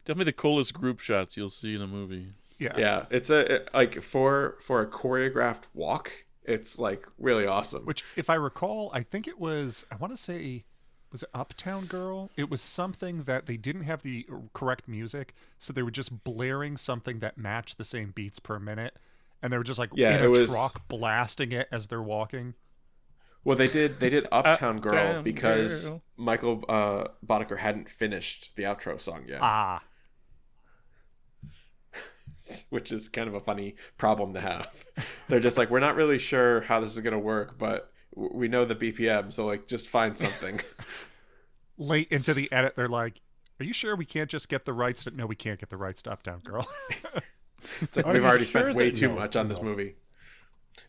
Definitely the coolest group shots you'll see in a movie. Yeah. It's like for a choreographed walk, it's like really awesome. Which, if I recall, I think it was, I want to say, was it Uptown Girl? It was something that they didn't have the correct music, so they were just blaring something that matched the same beats per minute, and they were just like in a truck blasting it as they're walking. Well, they did Uptown Girl Uptown because Girl. Michael Boddicker hadn't finished the outro song yet. Which is kind of a funny problem to have. They're just like, we're not really sure how this is going to work, but we know the BPM, so like just find something. Late into the edit, they're like, are you sure we can't just get the rights to... No, we can't get the rights to Uptown Girl. It's like, we've already spent way too much on this movie.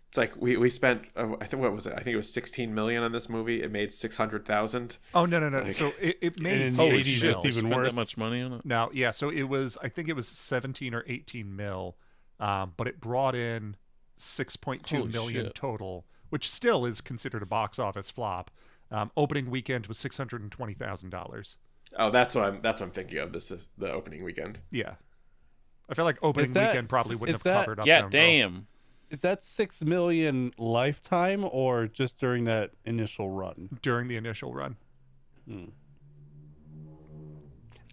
It's like we spent I think what was it? I think it was $16 million on this movie. It made $600,000. Oh no! Like, so it made in the 80 80s, mil. it's even Spent worse. that much money on it? No, yeah. So it was. I think it was 17 or 18 mil, but it brought in 6.2 Holy million shit. total, which still is considered a box office flop. Opening weekend was $620,000. Oh, that's what I'm thinking of. This is the opening weekend. Yeah, I feel like opening weekend probably wouldn't have covered Yeah, Uptown Girl. damn. Is that $6 million lifetime or just during that initial run? During the initial run. The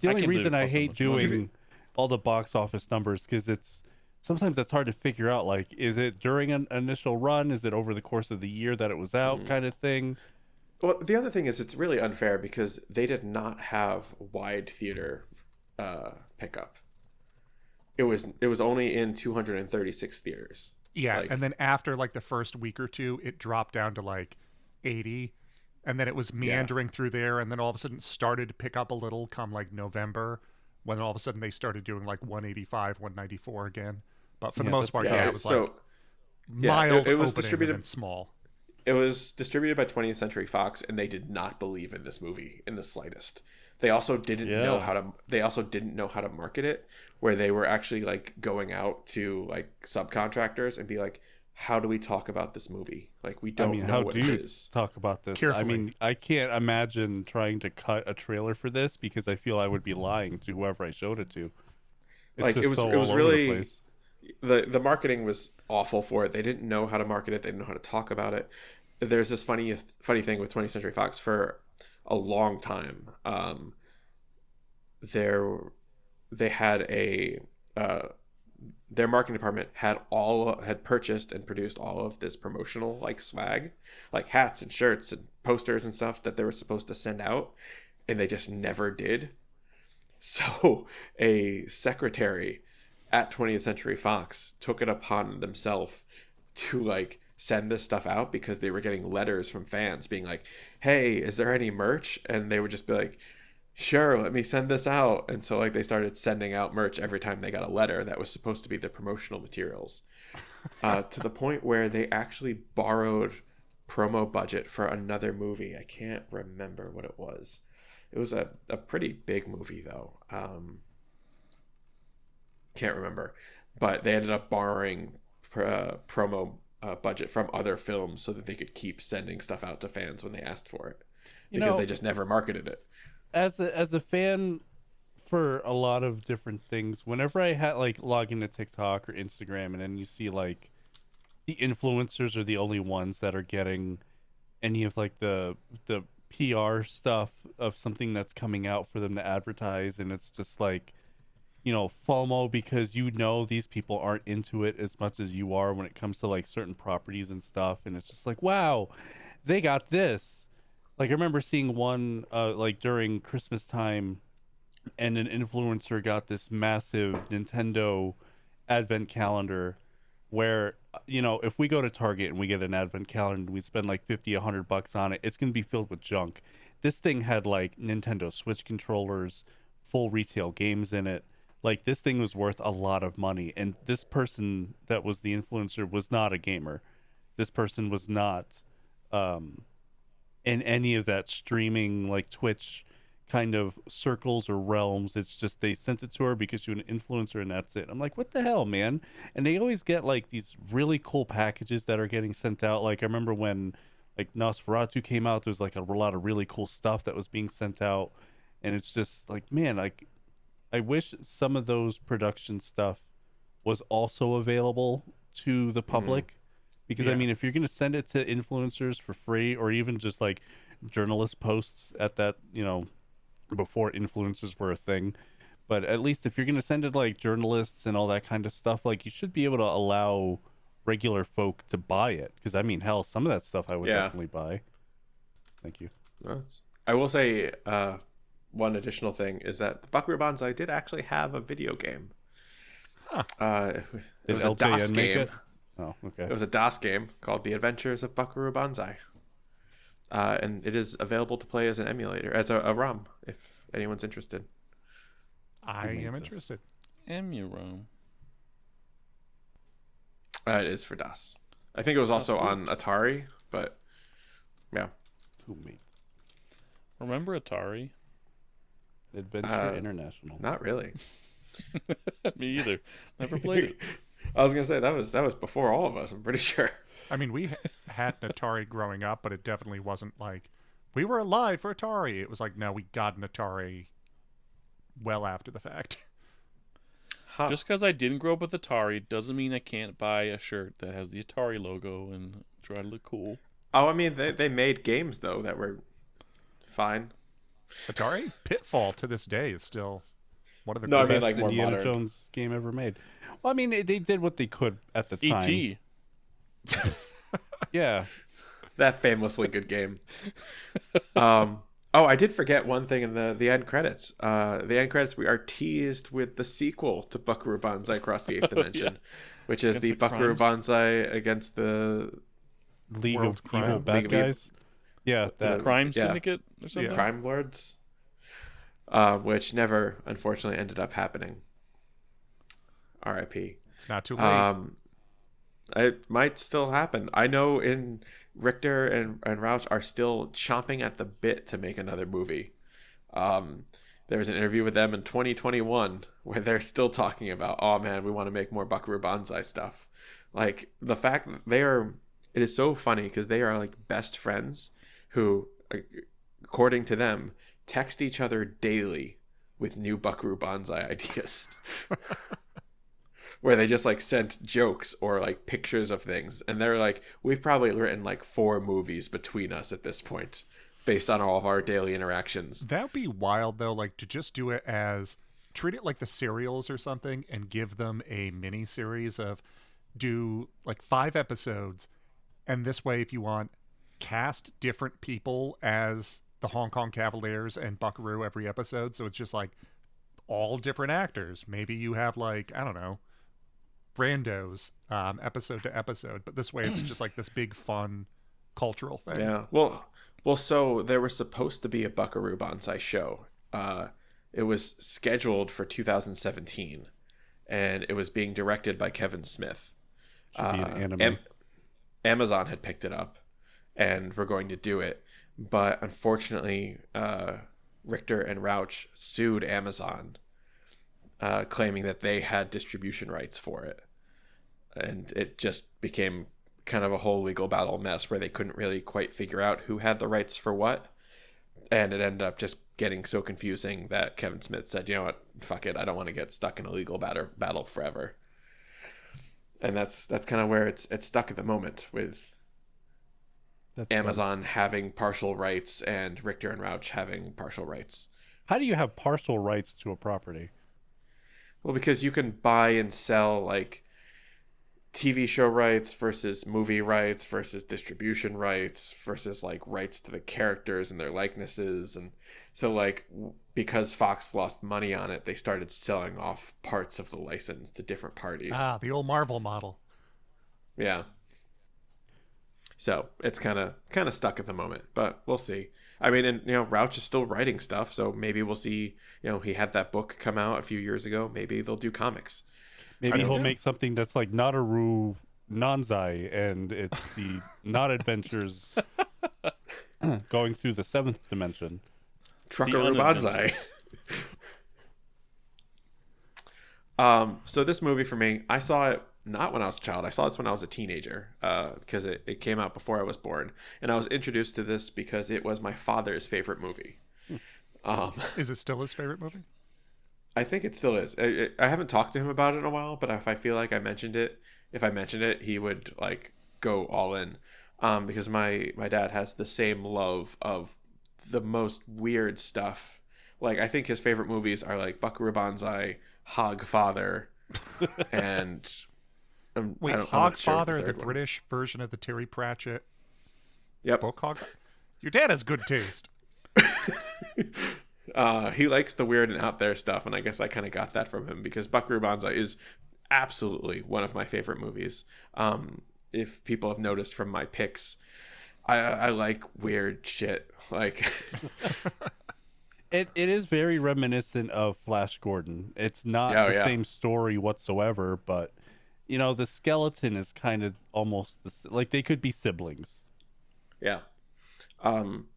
I only can't reason believe it I cost that hate much money. doing all the box office numbers because it's sometimes that's hard to figure out. Like, is it during an initial run? Is it over the course of the year that it was out, kind of thing? Well, the other thing is it's really unfair because they did not have wide theater pickup. It was only in 236 theaters. Yeah, Like, and then after like the first week or two, it dropped down to like 80, and then it was meandering through there, and then all of a sudden it started to pick up a little come like November, when all of a sudden they started doing like 185, 194 again. But for the most part, it was like mild it was opening distributed and small. It was distributed by 20th Century Fox, and they did not believe in this movie in the slightest. They also didn't know how to. They also didn't know how to market it, where they were actually like going out to like subcontractors and be like, "How do we talk about this movie? Like, we don't know what it is." Talk about this? Carefully. I mean, I can't imagine trying to cut a trailer for this because I feel I would be lying to whoever I showed it to. Like, it was really the marketing was awful for it. They didn't know how to market it. They didn't know how to talk about it. There's this funny thing with 20th Century Fox for a long time. They had their marketing department had purchased and produced all of this promotional like swag, like hats and shirts and posters and stuff that they were supposed to send out, and they just never did. So a secretary at 20th Century Fox took it upon themselves to like send this stuff out because they were getting letters from fans being like, "Hey, is there any merch?" And they would just be like, "Sure, let me send this out." And so like they started sending out merch every time they got a letter that was supposed to be the promotional materials, to the point where they actually borrowed promo budget for another movie. I can't remember what it was. It was a pretty big movie though. Can't remember, but they ended up borrowing promo budget from other films so that they could keep sending stuff out to fans when they asked for it, because they just never marketed it. As a fan for a lot of different things, whenever I had like log into TikTok or Instagram, and then you see like the influencers are the only ones that are getting any of like the PR stuff of something that's coming out for them to advertise, and it's just like, you know, FOMO, because these people aren't into it as much as you are when it comes to like certain properties and stuff, and it's just like, wow, they got this. Like, I remember seeing one like during Christmas time, and an influencer got this massive Nintendo advent calendar where, you know, if we go to Target and we get an advent calendar and we spend like $50-$100 on it, it's going to be filled with junk. This thing had like Nintendo Switch controllers, full retail games in it. Like, this thing was worth a lot of money. And this person that was the influencer was not a gamer. This person was not in any of that streaming, like Twitch kind of circles or realms. It's just they sent it to her because she's an influencer and that's it. I'm like, what the hell, man? And they always get like these really cool packages that are getting sent out. Like, I remember when like Nosferatu came out, there's like a lot of really cool stuff that was being sent out. And it's just like, man, like, I wish some of those production stuff was also available to the public, because I mean, if you're going to send it to influencers for free, or even just like journalist posts at that, you know, before influencers were a thing, but at least if you're going to send it like journalists and all that kind of stuff, like, you should be able to allow regular folk to buy it. Because I mean, hell, some of that stuff I would definitely buy. Thank you. I will say, one additional thing is that the Buckaroo Banzai did actually have a video game. It was a DOS game. Oh, okay. It was a DOS game called The Adventures of Buckaroo Banzai. And it is available to play as an emulator, as a ROM, if anyone's interested. I am interested. Emurom. It is for DOS. I think it was also on Atari, but yeah. Who made Remember Atari? Adventure International? Not really. Me either. Never played it. I was gonna say that was before all of us. I'm pretty sure. I mean, we had an Atari growing up, but it definitely wasn't like we were alive for Atari. It was like, no, we got an Atari well after the fact. Huh. Just because I didn't grow up with Atari doesn't mean I can't buy a shirt that has the Atari logo and try to look cool. Oh, I mean, they made games though that were fine. Atari Pitfall to this day is still One of the No, I mean, Best like, more Indiana modern. Jones game ever made. Well, I mean, they did what they could at the time. E.T. Yeah. That famously good game. Oh, I did forget one thing in the end credits. The end credits, we are teased with the sequel to Buckaroo Banzai Across the Eighth Dimension, which is Against the the Buckaroo crimes. Banzai against the League World of Crime. Evil League Bad of Evil- Guys. Yeah, that. Crime Yeah. Syndicate or something. Yeah. Crime Lords, which never, unfortunately, ended up happening. R.I.P. It's not too late. It might still happen. I know Richter and Rauch are still chomping at the bit to make another movie. There was an interview with them in 2021 where they're still talking about, oh man, we want to make more Buckaroo Banzai stuff. Like, the fact that it is so funny because they are like best friends who, according to them, text each other daily with new Buckaroo Banzai ideas. Where they just like sent jokes or like pictures of things, and they're like, we've probably written like 4 movies between us at this point based on all of our daily interactions. That would be wild, though, like, to just do it as, treat it like the serials or something and give them a mini series of, do like 5 episodes, and this way, if you want, cast different people as the Hong Kong Cavaliers and Buckaroo every episode, so it's just like all different actors. Maybe you have, like, I don't know, randos episode to episode, but this way it's just like this big fun cultural thing. Yeah. Well, so there was supposed to be a Buckaroo Banzai show. It was scheduled for 2017, and it was being directed by Kevin Smith. Should be an anime. Amazon had picked it up, and we're going to do it. But unfortunately, Richter and Rauch sued Amazon, claiming that they had distribution rights for it. And it just became kind of a whole legal battle mess where they couldn't really quite figure out who had the rights for what. And it ended up just getting so confusing that Kevin Smith said, you know what, fuck it, I don't want to get stuck in a legal battle forever. And that's kind of where it's stuck at the moment, with That's Amazon having partial rights and Richter and Rauch having partial rights. How do you have partial rights to a property? Well, because you can buy and sell like TV show rights versus movie rights versus distribution rights versus like rights to the characters and their likenesses. And so like, because Fox lost money on it, they started selling off parts of the license to different parties. Ah, the old Marvel model. Yeah. So it's kind of stuck at the moment, but we'll see. I mean, and Rauch is still writing stuff, so maybe we'll see. He had that book come out a few years ago. Maybe they'll do comics. Maybe he'll make something that's like Naru Nanzai, and it's the not adventures going through the 7th dimension. Truckaroo Banzai. So this movie for me, I saw it not when I was a child. I saw this when I was a teenager, because it came out before I was born, and I was introduced to this because it was my father's favorite movie. Is it still his favorite movie? I think it still is. I haven't talked to him about it in a while, but if I feel like I mentioned it, he would like go all in, because my dad has the same love of the most weird stuff. Like, I think his favorite movies are like Buckaroo Banzai, Hogfather, and Wait, I'm not Hogfather, sure the third one. British version of the Terry Pratchett Yep. book Hog. Your dad has good taste. He likes the weird and out there stuff, and I guess I kind of got that from him, because Buckaroo Banzai is absolutely one of my favorite movies. If people have noticed from my picks, I like weird shit. Like, It is very reminiscent of Flash Gordon. It's not the same story whatsoever, but the skeleton is kind of almost like they could be siblings. yeah.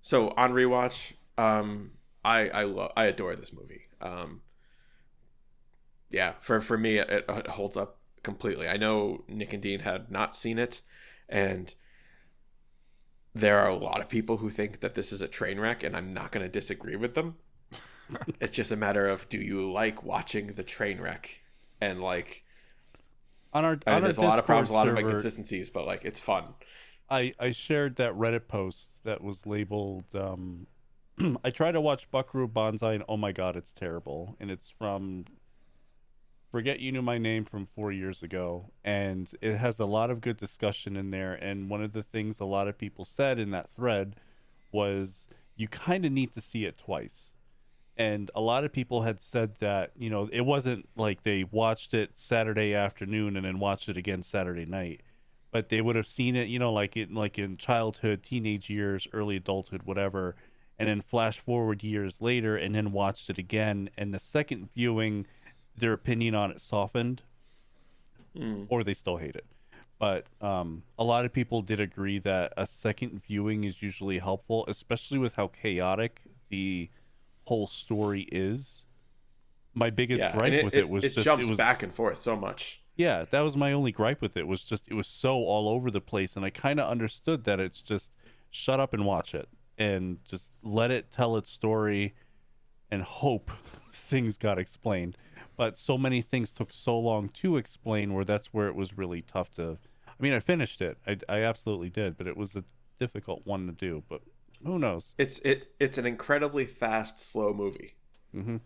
So on rewatch, I adore this movie. Yeah, for me it holds up completely. I know Nick and Dean had not seen it, and there are a lot of people who think that this is a train wreck, and I'm not going to disagree with them. It's just a matter of, do you like watching the train wreck? And like, there's a lot of problems, a lot of inconsistencies, but like, it's fun. I shared that Reddit post that was labeled I tried to watch Buckaroo Banzai, and oh my god, it's terrible. And it's from Forget You Knew My Name from 4 years ago, and it has a lot of good discussion in there. And one of the things a lot of people said in that thread was you kind of need to see it twice. And a lot of people had said that, you know, it wasn't like they watched it Saturday afternoon and then watched it again Saturday night, but they would have seen it, you know, like in childhood, teenage years, early adulthood, whatever, and then flash forward years later and then watched it again. And the second viewing, their opinion on it softened, or they still hate it. But a lot of people did agree that a second viewing is usually helpful, especially with how chaotic the whole story is. My biggest gripe with it was it just jumps it was back and forth so much. Yeah, that was my only gripe with it. Was just it was so all over the place, and I kind of understood that it's just shut up and watch it and just let it tell its story and hope things got explained. But so many things took so long to explain where that's where it was really tough to. I mean, I finished it. I absolutely did, but it was a difficult one to do. But who knows? It's an incredibly fast, slow movie. Mm-hmm.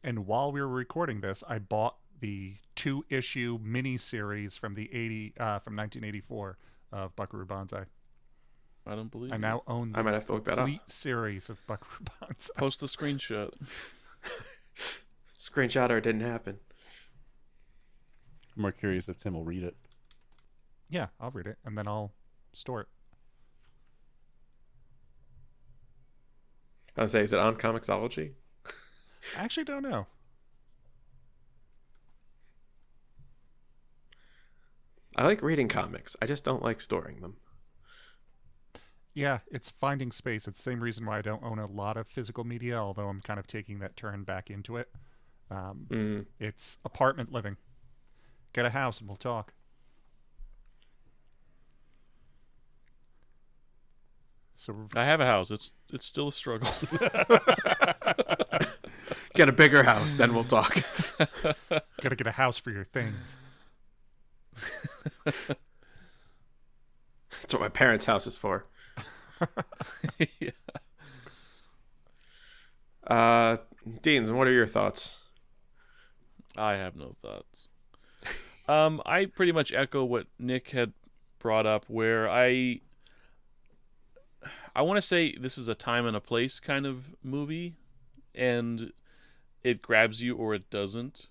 And while we were recording this, I bought the 2-issue mini-series from 1984 of Buckaroo Banzai. I don't believe I you. now own the I might have to look that up. complete series of Buckaroo Banzai. Post the screenshot. Screenshot or it didn't happen. I'm more curious if Tim will read it. Yeah, I'll read it, and then I'll store it. I was say, is it on Comixology? I actually don't know. I like reading comics. I just don't like storing them. Yeah, it's finding space. It's the same reason why I don't own a lot of physical media, although I'm kind of taking that turn back into it. It's apartment living. Get a house and we'll talk. So I have a house. It's still a struggle. Get a bigger house, then we'll talk. gotta get a house for your things. That's what my parents' house is for. Yeah. Deans, what are your thoughts? I have no thoughts. I pretty much echo what Nick had brought up, where I want to say this is a time and a place kind of movie, and it grabs you or it doesn't.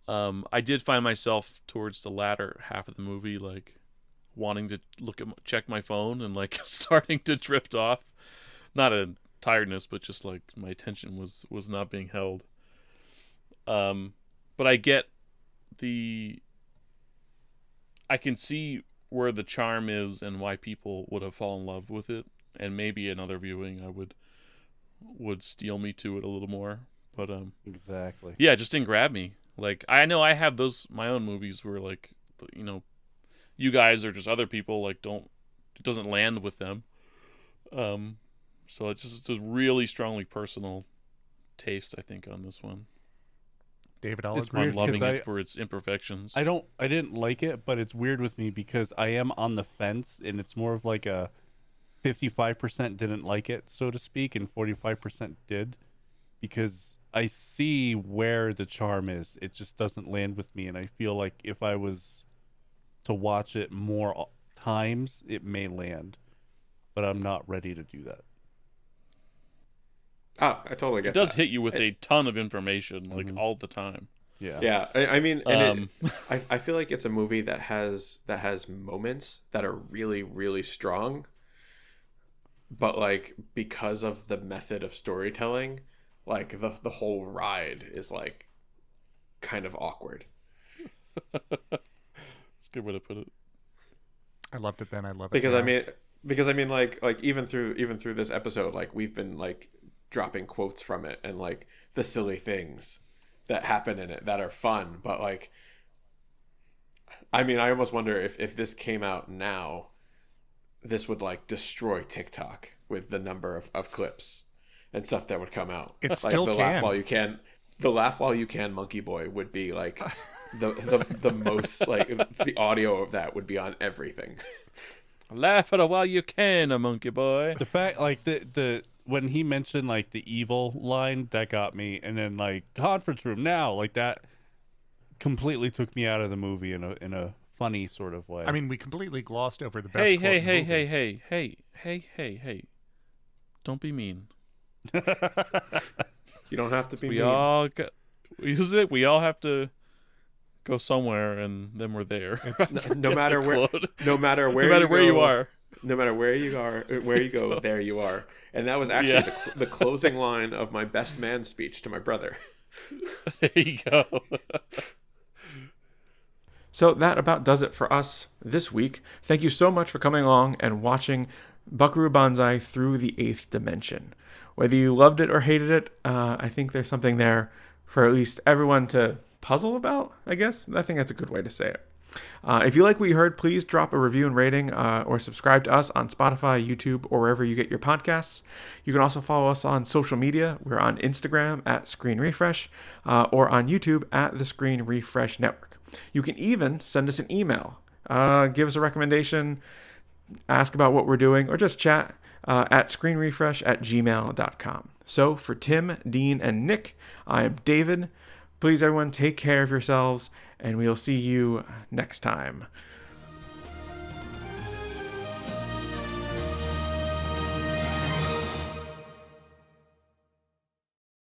I did find myself towards the latter half of the movie, like wanting to check my phone and like starting to drift off. Not a tiredness, but just like my attention was not being held. But I get I can see where the charm is and why people would have fallen in love with it, and maybe another viewing I would steal me to it a little more. But Exactly. yeah, it just didn't grab me. Like, I know I have my own movies where, like, you know, you guys or just other people, like, it doesn't land with them. So it's just a really strongly personal taste, I think, on this one. David, I'll It's agree. weird I'm loving 'cause it for its imperfections. I didn't like it, but it's weird with me because I am on the fence, and it's more of like a 55% didn't like it, so to speak, and 45% did, because I see where the charm is. It just doesn't land with me, and I feel like if I was to watch it more times, it may land, but I'm not ready to do that. Oh, I totally get It does that. hit you with a ton of information, like, all the time. Yeah. Yeah, I mean, and I feel like it's a movie that has moments that are really, really strong, but like because of the method of storytelling, like the whole ride is like kind of awkward. It's a good way to put it. I loved it then. I love it Because now. I mean, like even through this episode, like we've been like dropping quotes from it and like the silly things that happen in it that are fun, but like, I mean, I almost wonder if this came out now, this would like destroy TikTok with the number of clips and stuff that would come out. It like, still the can. laugh while you can Monkey Boy would be like the most, like the audio of that would be on everything. Laugh at it while you can, a monkey boy. The fact, like the when he mentioned like the evil line, that got me, and then like conference room now, like that completely took me out of the movie in a funny sort of way. I mean, we completely glossed over the best. Hey, quote hey, in the hey, movie. hey. Don't be mean. You don't have to be We mean. all use it. We all have to go somewhere, and then we're there. No matter where, no matter where, No matter where you go, are. no matter where you are, where you go, there you are. And that was actually the closing line of my best man speech to my brother. There you go. So that about does it for us this week. Thank you so much for coming along and watching Buckaroo Banzai through the 8th dimension. Whether you loved it or hated it, I think there's something there for at least everyone to puzzle about, I guess. I think that's a good way to say it. If you like what you heard, please drop a review and rating or subscribe to us on Spotify, YouTube, or wherever you get your podcasts. You can also follow us on social media. We're on Instagram at Screen Refresh or on YouTube at the Screen Refresh Network. You can even send us an email, give us a recommendation, ask about what we're doing, or just chat at screenrefresh@gmail.com. So for Tim, Dean, and Nick, I am David. Please, everyone, take care of yourselves, and we'll see you next time.